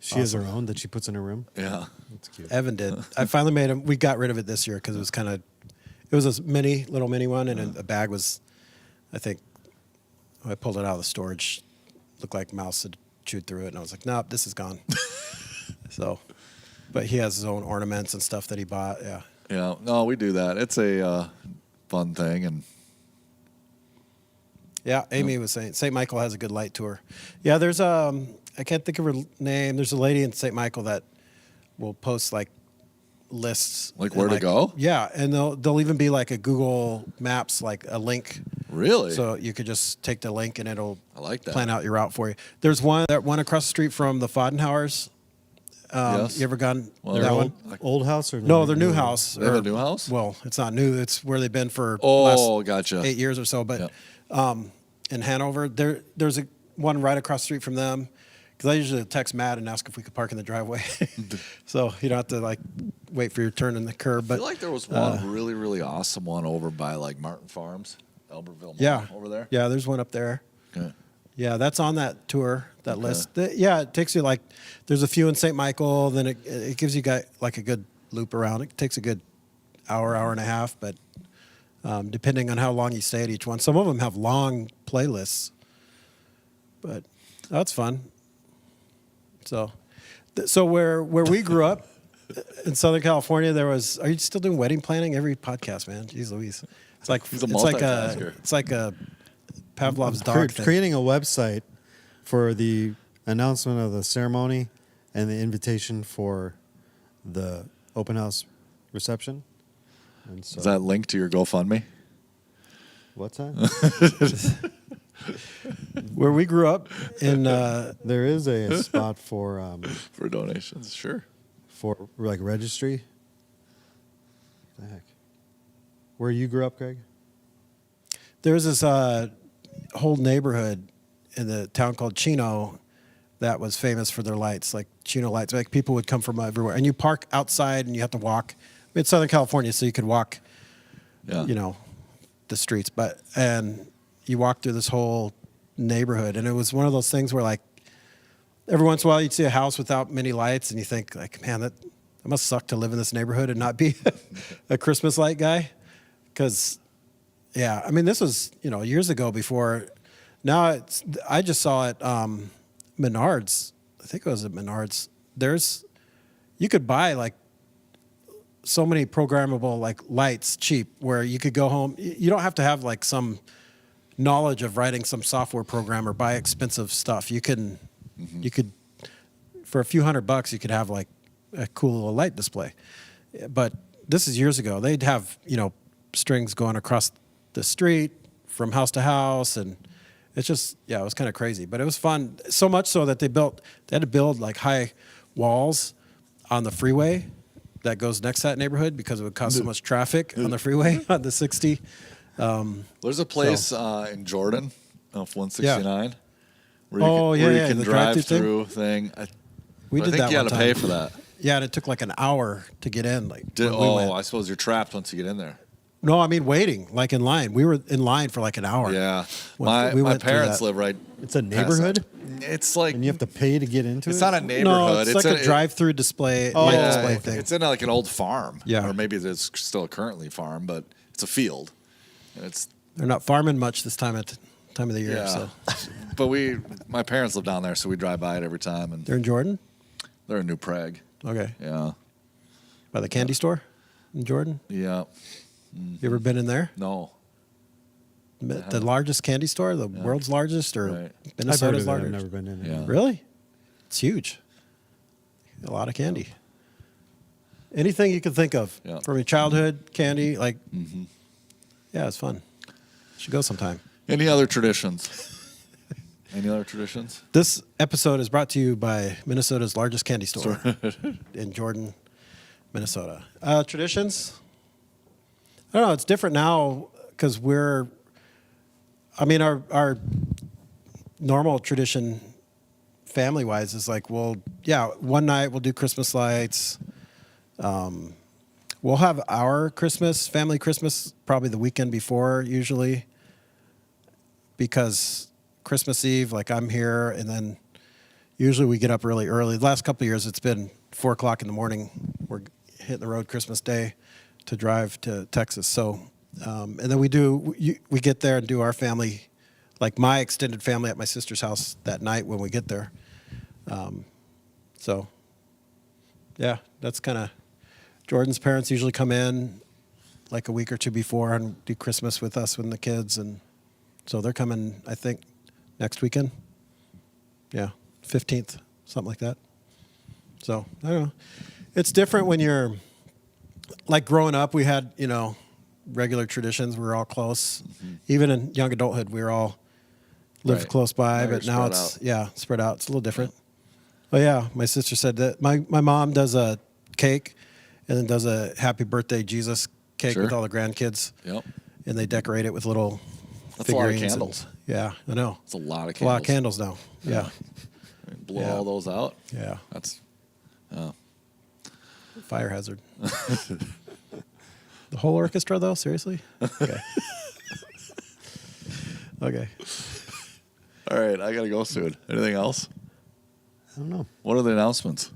She has her own that she puts in her room. Yeah, That's cute. Evan did. I finally made him. We got rid of it this year because it was it was a little mini one, and the bag was, I think, when I pulled it out of the storage, looked like mouse had chewed through it, and I was like, nope, this is gone. So, but he has his own ornaments and stuff that he bought. Yeah. yeah. No, we do that. It's a fun thing, and Yeah, Amy was saying St. Michael has a good light tour. Yeah, there's I can't think of her name. There's a lady in St. Michael that will post like lists, Like and, where to go? Yeah, and they'll even be like a Google Maps, like a link. really, So you could just take the link and it'll I like that. plan out your route for you. There's one across the street from the Fodenhauers. Yes. You ever gone Well, that they're one? Old house or No, their new house. They have a new house? Well, it's not new. It's where they've been for the Oh, last gotcha. 8 years or so. But in Hanover, there's one right across the street from them. Because I usually text Matt and ask if we could park in the driveway, so you don't have to like wait for your turn in the curb. I But feel like there was one really, really awesome one over by like Martin Farms, Albertville Mall, yeah, over there. Yeah, there's one up there. Okay. Yeah, that's on that tour, that list. Yeah, it takes you like, there's a few in St. Michael, then it gives you like a good loop around. It takes a good hour and a half, but depending on how long you stay at each one. Some of them have long playlists, but that's fun. So where we grew up in Southern California, there was, are you still doing wedding planning? Every podcast, man. Jeez Louise. It's like, He's a multitasker. it's like a Pavlov's dog thing. Creating a website for the announcement of the ceremony and the invitation for the open house reception. And so, Is that linked to your GoFundMe? what's that? Where we grew up in There is a spot for For donations, sure. like registry. What the heck? Where you grew up, Greg? there's this whole neighborhood in the town called Chino that was famous for their lights, like Chino lights. Like people would come from everywhere, and you park outside, and you have to walk. It's Southern California, so you could walk, Yeah. the streets. And you walk through this whole neighborhood, and it was one of those things where, like, every once in a while you'd see a house without many lights, and you think, like, man, that must suck to live in this neighborhood and not be a Christmas light guy. Because, yeah, I mean, this was, years ago before. Now I just saw it, Menards. I think it was at Menards. You could buy, like, so many programmable, like, lights cheap where you could go home. You don't have to have, like, some knowledge of writing some software program or buy expensive stuff. You could, for a few $100, you could have, like, a cool little light display. But this is years ago. They'd have, strings going across the street from house to house, and it's just, it was kind of crazy, but it was fun. So much so that they had to build like high walls on the freeway that goes next to that neighborhood because it would cause so much traffic on the freeway on the 60. There's a place in Jordan off 169 where Oh, you yeah, can the drive drive-through through thing. We I did think that you one had to time. pay for that. Yeah, and it took like an hour to get in. Like, when we went. I suppose you're trapped once you get in there. No, I mean waiting, like in line. We were in line for like an hour. Yeah, When we my went through parents that. live right. It's a past neighborhood, that. It's like and you have to pay to get into it. it's not a No, neighborhood. it's like a drive-through display, light display thing. It's in like an old farm. Yeah. or maybe it's still currently farm, but it's a field, and it's They're not farming much this time of the year. yeah. So But my parents live down there, so we drive by it every time, and they're in Jordan. they're in New Prague. Okay, Yeah, by the candy store in Jordan. yeah. You ever been in there? No, The largest candy store, the world's largest, or Right. I've heard Minnesota's of it. I've largest? never been in it. Yeah. Really? It's huge. A lot of candy. Anything you can think of Yeah. from your childhood, candy, like, Mm-hmm. yeah, it's fun. Should go sometime. Any other traditions? Any other traditions? This episode is brought to you by Minnesota's largest candy store in Jordan, Minnesota. Traditions? I don't know. It's different now because our normal tradition family-wise is like, one night we'll do Christmas lights. We'll have our family Christmas, probably the weekend before usually, because Christmas Eve, like I'm here, and then usually we get up really early. The last couple of years, it's been 4 o'clock in the morning. We're hitting the road Christmas Day to drive to Texas. So, and then we get there and do our family, like my extended family at my sister's house that night when we get there. So, yeah, that's kind of, Jordan's parents usually come in like a week or two before and do Christmas with us and the kids. And so they're coming, I think, next weekend. Yeah, 15th, something like that. So, I don't know. It's different when you're, like growing up, we had, regular traditions. We were all close. Mm-hmm. Even in young adulthood, we were all lived Right. close by. Now but you're now spread it's, spread out. It's a little different. Oh yeah, my sister said that my mom does a cake, and then does a happy birthday Jesus cake Sure. with all the grandkids. Yep. And they decorate it with little That's a lot of figurines. candles. Yeah, I know. It's a lot of It's a candles. lot of candles now. Yeah. Blow Yeah. all those out. Yeah. That's Fire hazard. The whole orchestra, though? Seriously? Okay. Okay. all right. I gotta go soon. Anything else? I don't know. What are the announcements?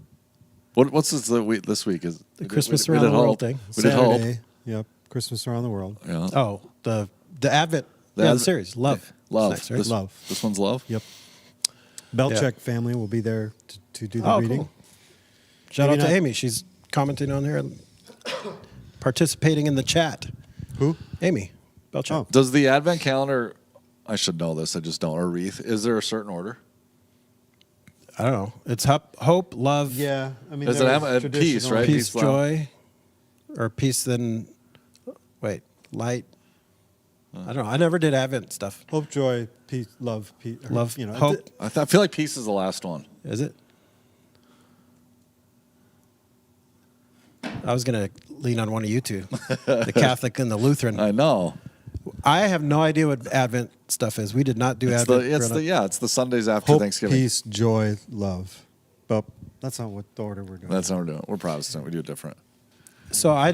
What's this week? Is The Christmas Around the World thing. We did hope. Saturday. Yep. Christmas around the world. Yeah. Oh, the Advent. The The Advent- series. Love. Love. It's next, right? This, Love. This one's love. Yep. Belcheck family will be there to do the Oh, reading. cool. Shout Maybe out to not- Amy. She's commenting on there and participating in the chat. Who? Amy Belcheck. Oh. Does the Advent calendar? I should know this. I just don't. Or wreath. Is there a certain order? I don't know. It's hope, love, Yeah. I mean, Does it there's have a peace, traditional- right? peace, Peace, love. joy, or peace then. Wait, light. I don't know. I never did Advent stuff. Hope, joy, peace, love, peace. Love, You know, hope. I feel like peace is the last one. Is it? I was gonna lean on one of you two, the Catholic and the Lutheran. I know. I have no idea what Advent stuff is. We did not do It's Advent. the it's the Sundays after hope, Thanksgiving. peace, joy, love. But that's not what the order we're doing. That's how we're doing. We're Protestant. We do it different. So I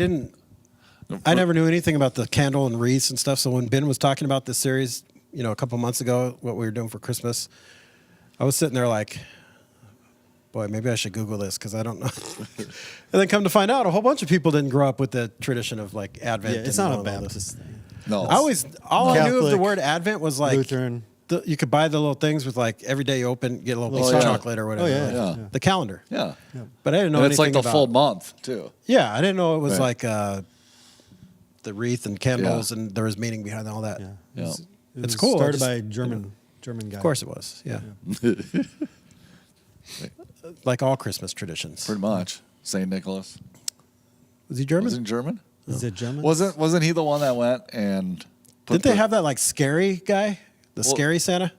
never knew anything about the candle and wreaths and stuff. So when Ben was talking about this series, a couple months ago, what we were doing for Christmas, I was sitting there like, boy, maybe I should Google this because I don't know. And then come to find out, a whole bunch of people didn't grow up with the tradition of like Advent. Yeah, it's and not a all this. Baptist thing. No. All I knew of the Catholic, word Advent was like Lutheran. you could buy the little things with like every day you open, get a little piece Oh, of yeah. chocolate or whatever. Oh, yeah, like, yeah. The calendar. Yeah. But I didn't know And it's anything like the about full month too. Yeah, I didn't know it was Right. like the wreath and candles and there was meaning behind all that. Yeah. Yeah. It It's was cool. I Started just- by a German guy. Of course it was. Yeah. Like all Christmas traditions. Pretty much. Saint Nicholas. Was he German? Was he German? Is it German? Wasn't he the one that went and Didn't they have that like scary guy? The Well- scary Santa?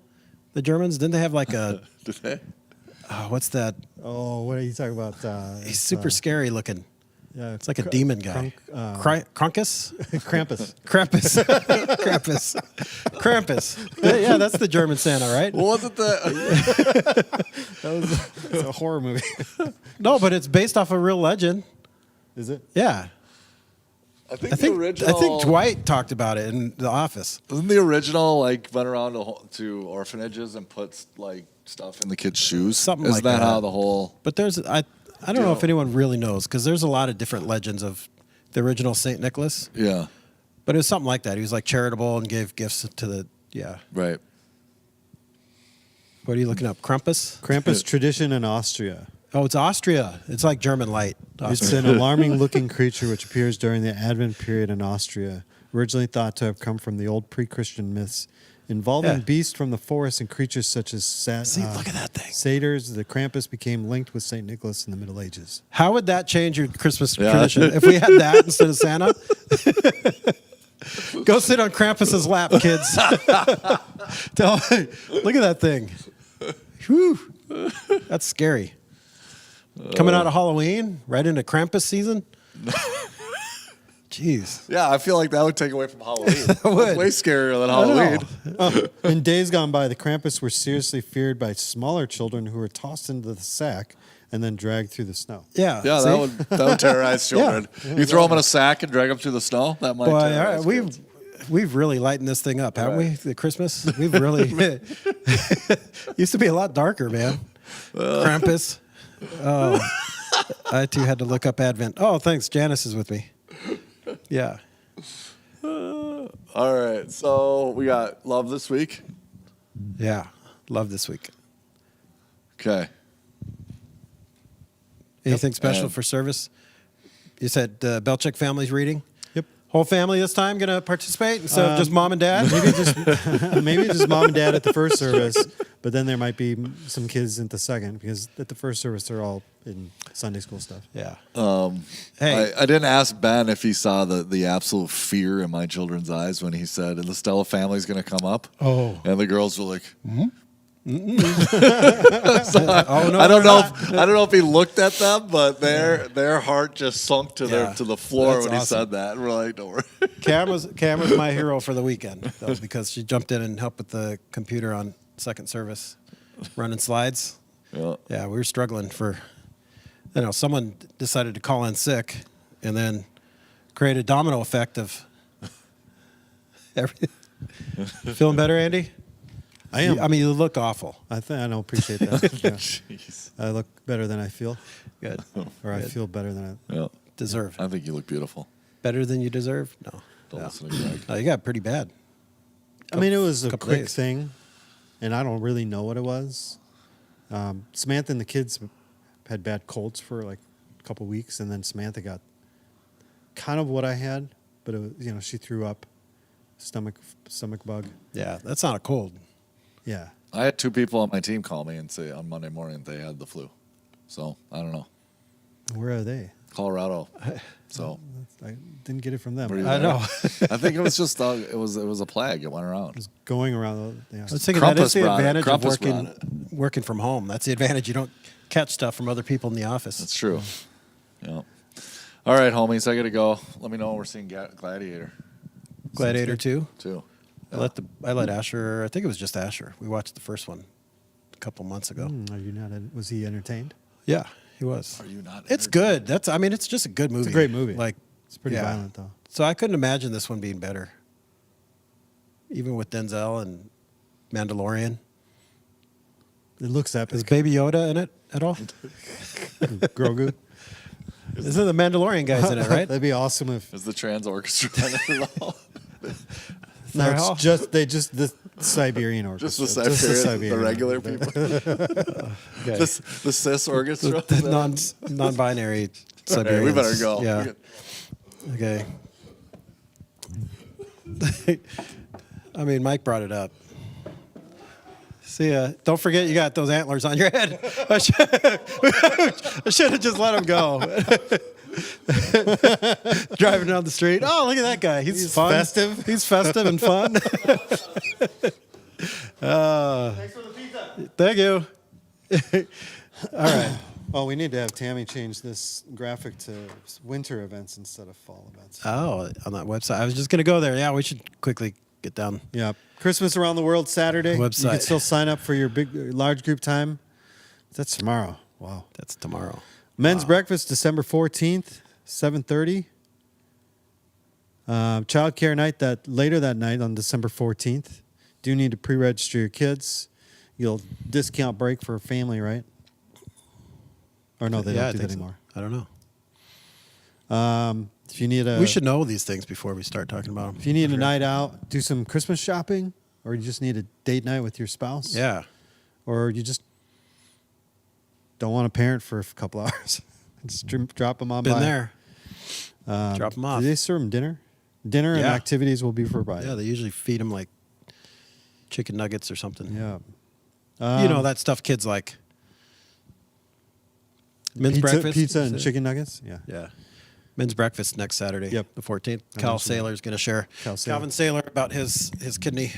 The Germans? Didn't they have like a Did they? what's that? Oh, what are you talking about? He's It's, super scary looking. Yeah, It's like a demon guy. Kronkus? Krampus. Krampus. Krampus. Krampus. Yeah, that's the German Santa, right? Wasn't the It's a horror movie. No, but it's based off a real legend. Is it? Yeah. I think I the think original Dwight talked about it in The Office. Wasn't the original like went around to orphanages and puts like stuff in the kids' shoes? Something Isn't like that that. how the whole But I don't know if anyone really knows because there's a lot of different legends of the original Saint Nicholas. Yeah. But it was something like that. He was like charitable and gave gifts to the Right. What are you looking up? Krampus? Krampus tradition in Austria. Oh, it's Austria. It's like German light. It's Austria. an alarming-looking creature which appears during the Advent period in Austria. Originally thought to have come from the old pre-Christian myths involving Yeah. beasts from the forest and creatures such as See, look at that thing. satyrs. The Krampus became linked with Saint Nicholas in the Middle Ages. How would that change your Christmas Yeah. tradition if we had that instead of Santa? Go sit on Krampus's lap, kids. Look at that thing. Whew. That's scary. Coming out of Halloween, right into Krampus season. Jeez. Yeah, I feel like that would take away from Halloween. would. It's way scarier than I don't Halloween. know. In days gone by, the Krampus were seriously feared by smaller children who were tossed into the sack and then dragged through the snow. Yeah. Yeah, see? that would terrorize children. You throw them in a sack and drag them through the snow. That might. Boy, all terrorize right, kids. we've really lightened this thing up, haven't Right. we? The Christmas, we've really used to be a lot darker, man. Krampus. Oh, I too had to look up Advent. Oh, thanks. Janice is with me. Yeah. All right, so we got love this week. Yeah. Love this week. Okay. Anything special And- for service? You said Belcheck family's reading. Yep. Whole family this time going to participate instead of just mom and dad. Maybe just mom and dad at the first service, but then there might be some kids at the second because at the first service they're all in Sunday school stuff. Yeah. Hey, I didn't ask Ben if he saw the absolute fear in my children's eyes when he said, "The Stella family's going to come up." Oh. And the girls were like, Oh no, I don't they're know. not. I don't know if he looked at them, but their heart just sunk to Yeah. the floor That's when he awesome. said that. And we're like, don't worry. Cameron's my hero for the weekend, though, because she jumped in and helped with the computer on second service, running slides. Yeah. Yeah, we were struggling for, someone decided to call in sick and then create a domino effect of everything. Feeling better, Andy? I am. I mean, you look awful. I don't appreciate that. Yeah. Jeez. I look better than I feel, Good. or I feel better than I. Yeah. Deserve. I think you look beautiful. Better than you deserve? No. Don't No. listen to Greg. No, you got pretty bad. I mean, it was a couple quick days. thing, and I don't really know what it was. Samantha and the kids had bad colds for like a couple weeks, and then Samantha got kind of what I had, but it was, she threw up, stomach bug. Yeah, that's not a cold. Yeah, I had 2 people on my team call me and say on Monday morning they had the flu. So I don't know. where are they? Colorado. So I didn't get it from them. Were you I there? know. I think it was just it was a plague. It went around. It's going around. Yeah. I was thinking that is Krampus the brought it. advantage of Krampus brought working from home. That's the advantage. You don't catch stuff from other people in the office. That's true. Yeah. All right, homies. I got to go. Let me know when we're seeing Gladiator Gladiator 2. too. I let Asher. I think it was just Asher. We watched the first one a couple months ago. Are you not? Was he entertained? Yeah, he was. Are you not? It's good. It's just a good movie. It's a great movie. Like, It's pretty yeah. violent though. So I couldn't imagine this one being better. Even with Denzel and Mandalorian. It looks epic. Is Baby Yoda in it at all? Grogu. Isn't the Mandalorian guy's in it, right? That'd be awesome if. Is the trans orchestra in it at all? No, They're all- it's just the Siberian orchestra. Just the Siberian, the regular people. Okay. The cis orchestra. The non-binary Okay, Siberians. we better go. Yeah. Okay. I mean, Mike brought it up. See ya. Don't forget you got those antlers on your head. I should have just let him go. Driving down the street. Oh, look at that guy. He's fun. festive. He's festive and fun. Thanks for the pizza. Thank you. All right. Oh, we need to have Tammy change this graphic to winter events instead of fall events. Oh, on that website. I was just going to go there. Yeah, we should quickly get down. Yeah. Christmas Around the World Saturday. Website. You can still sign up for your large group time. That's tomorrow. Wow. That's tomorrow. Men's breakfast December 14th, 7:30. Childcare night later that night on December 14th. Do need to pre-register your kids. You'll discount break for a family, right? Or no, they Yeah, I don't do that think so. anymore. I don't know. If you need We should know these things before we start talking about them. if you need a night out, do some Christmas shopping, or you just need a date night with your spouse, Yeah. or you just don't want to parent for a couple hours, just drop them on Been by. there. Drop them off. Do they serve them dinner? Dinner and Yeah. activities will be provided. Yeah, they usually feed them like chicken nuggets or something. Yeah. You know, that stuff kids like. Men's pizza, breakfast. pizza and chicken nuggets. Yeah. Yeah. Men's breakfast next Saturday. Yep. The 14th. I Cal mentioned that. Saylor's going to share. Cal Saylor. Calvin Saylor about his kidney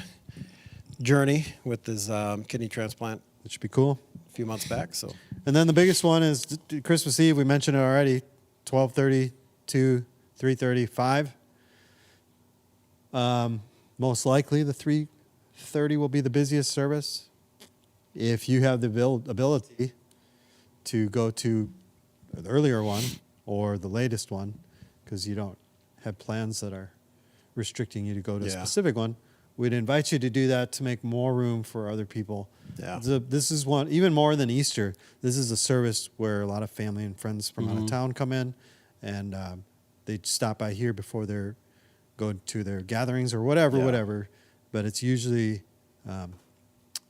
journey with his kidney transplant It should be cool. a few months back. So And then the biggest one is Christmas Eve. We mentioned it already. 12:30 to 3:30, 5. Most likely the 3:30 will be the busiest service. If you have the ability to go to the earlier one or the latest one, because you don't have plans that are restricting you to go to a Yeah. specific one, we'd invite you to do that to make more room for other people. Yeah. This is one, even more than Easter, this is a service where a lot of family and friends from out of town come in, and they stop by here before they're going to their gatherings or whatever. But it's usually a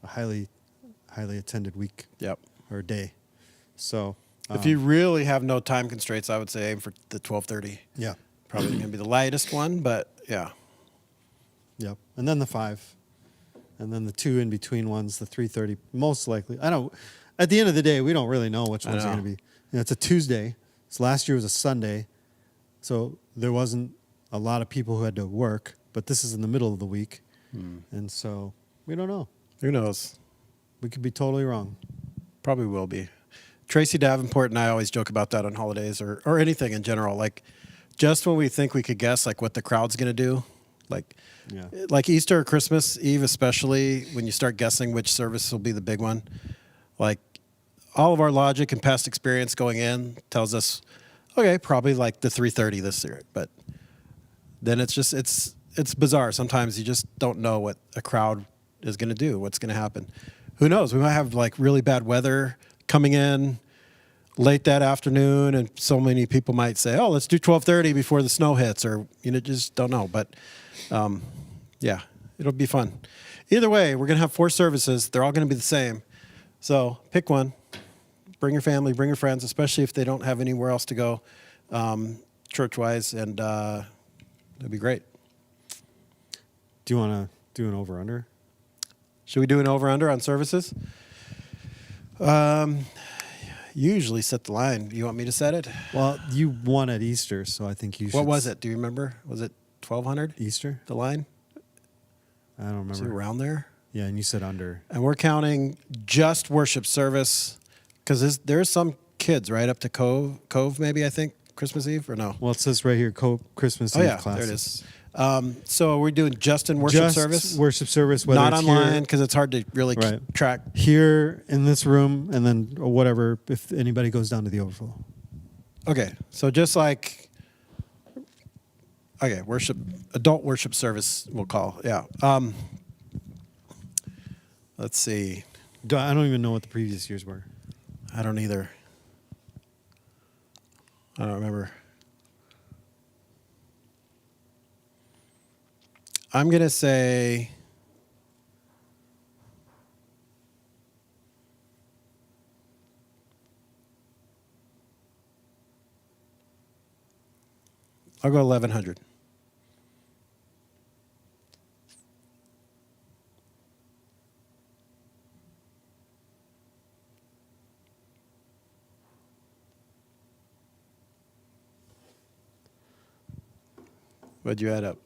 highly attended week yep. or day. So If you really have no time constraints, I would say aim for the 12:30. yeah, Probably going to be the lightest one, but yeah. yep, and then the 5, and then the 2 in between ones, the 3:30, most likely. I don't. At the end of the day, we don't really know which ones are know. going to be. It's a Tuesday. So last year was a Sunday, so there wasn't a lot of people who had to work. But this is in the middle of the week, and so we don't know. Who knows? We could be totally wrong. Probably will be. Tracy Davenport and I always joke about that on holidays or anything in general. Like, just when we think we could guess like what the crowd's going to do, Yeah. like Easter or Christmas Eve, especially when you start guessing which service will be the big one. Like, all of our logic and past experience going in tells us, okay, probably like the 3:30 this year. But then it's bizarre. Sometimes you just don't know what a crowd is going to do, what's going to happen. Who knows? We might have like really bad weather coming in late that afternoon, and so many people might say, "Oh, let's do 12:30 before the snow hits," or just don't know. But yeah, it'll be fun. Either way, we're gonna have 4 services. They're all gonna be the same. So pick one. Bring your family, bring your friends, especially if they don't have anywhere else to go, church-wise, and it'll be great. Do you want to do an over/under? Should we do an over/under on services? Usually set the line. You want me to set it? Well, you won at Easter, so I think you should. What was it? Do you remember? Was it 1,200? Easter? The line? I don't Was it remember. around there? Yeah, and you said under. And we're counting just worship service because there's some kids right up to Cove, maybe, I think, Christmas Eve, or no? Well, it says right here, Christmas Oh, Eve yeah, classes. there it is. So we're doing just in worship Just service? worship service, whether Not it's online here, because it's hard to really Right. track. here in this room, and then or whatever, if anybody goes down to the overflow. Okay, so just like, okay, adult worship service, we'll call, yeah. Let's see. I don't even know what the previous years were. I don't either. I don't remember. I'm going to say I'll go 1,100. What'd you add up?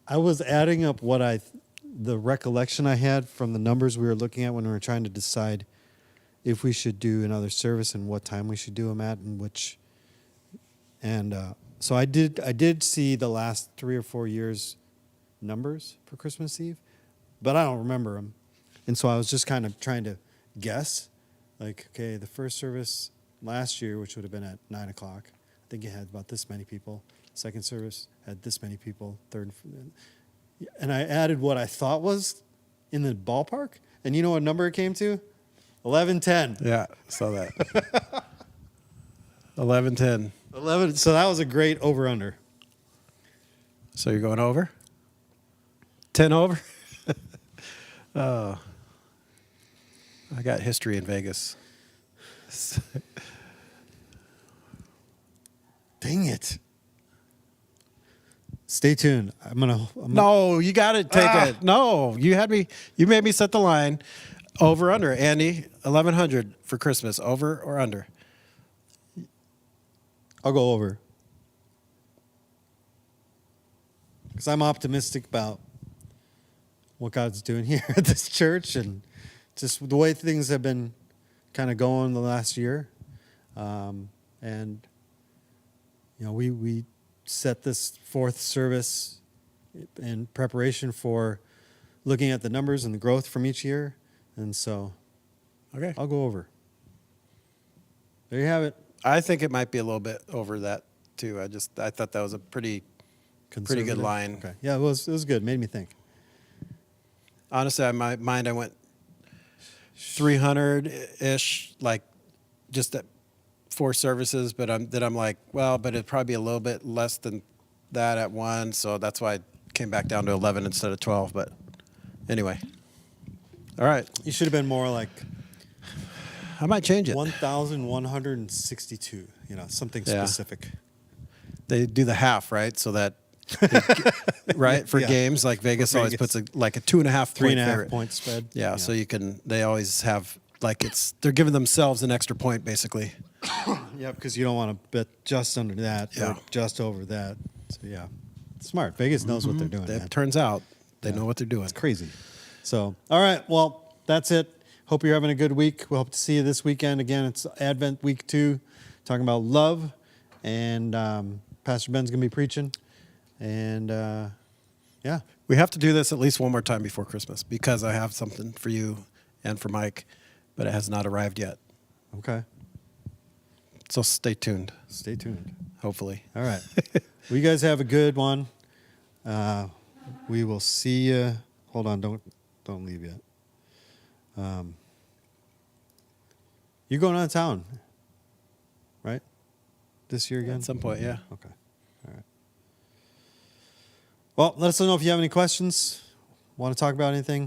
I was adding up the recollection I had from the numbers we were looking at when we were trying to decide if we should do another service and what time we should do them at and which. And so I did see the last 3 or 4 years numbers for Christmas Eve, but I don't remember them. And so I was just kind of trying to guess, like, okay, the first service last year, which would have been at 9 o'clock, I think it had about this many people. Second service had this many people. Third, and I added what I thought was in the ballpark. And you know what number it came to? 11:10. Yeah, saw that. 11:10. 11. So that was a great over/under. So you're going over? 10 over? Oh. I got history in Vegas. Dang it. Stay tuned. I'm gonna No, you got to take it. No, you made me set the line. Over, under. Andy, 1,100 for Christmas. Over or under? I'll go over. Because I'm optimistic about what God's doing here at this church and just the way things have been kind of going the last year. And, you know, we set this 4th service in preparation for looking at the numbers and the growth from each year. And so Okay. I'll go over. There you have it. I think it might be a little bit over that, too. I thought that was a pretty good Conservative? line. Okay. Yeah, it was good. Made me think. Honestly, in my mind, I went 300-ish, like just at 4 services. But I'm like, well, but it'd probably be a little bit less than that at one. So that's why I came back down to 11 instead of 12. But anyway, all right, You should have been more like I might change it. 1,162. You know, something Yeah. specific. They do the half, right? So that right for Yeah. games like Vegas For always Vegas. puts like a 2.5 point 3.5 favorite. point spread. Yeah, so they always have like they're giving themselves an extra point basically. Yeah, because you don't want to bet just under that Yeah. or just over that. So yeah, smart. Vegas knows what they're doing. It Man. turns out they Yeah. know what they're doing. It's crazy. So, all right. Well, that's it. Hope you're having a good week. We hope to see you this weekend. Again, it's Advent week 2, talking about love. And Pastor Ben's going to be preaching. And yeah. We have to do this at least one more time before Christmas because I have something for you and for Mike, but it has not arrived yet. Okay. So stay tuned, Stay tuned. hopefully. All right. Well, you guys have a good one. We will see you. Hold on. Don't leave yet. You're going out of town, right? This year again? At some point, yeah. Okay. All right. Well, let us know if you have any questions, want to talk about anything.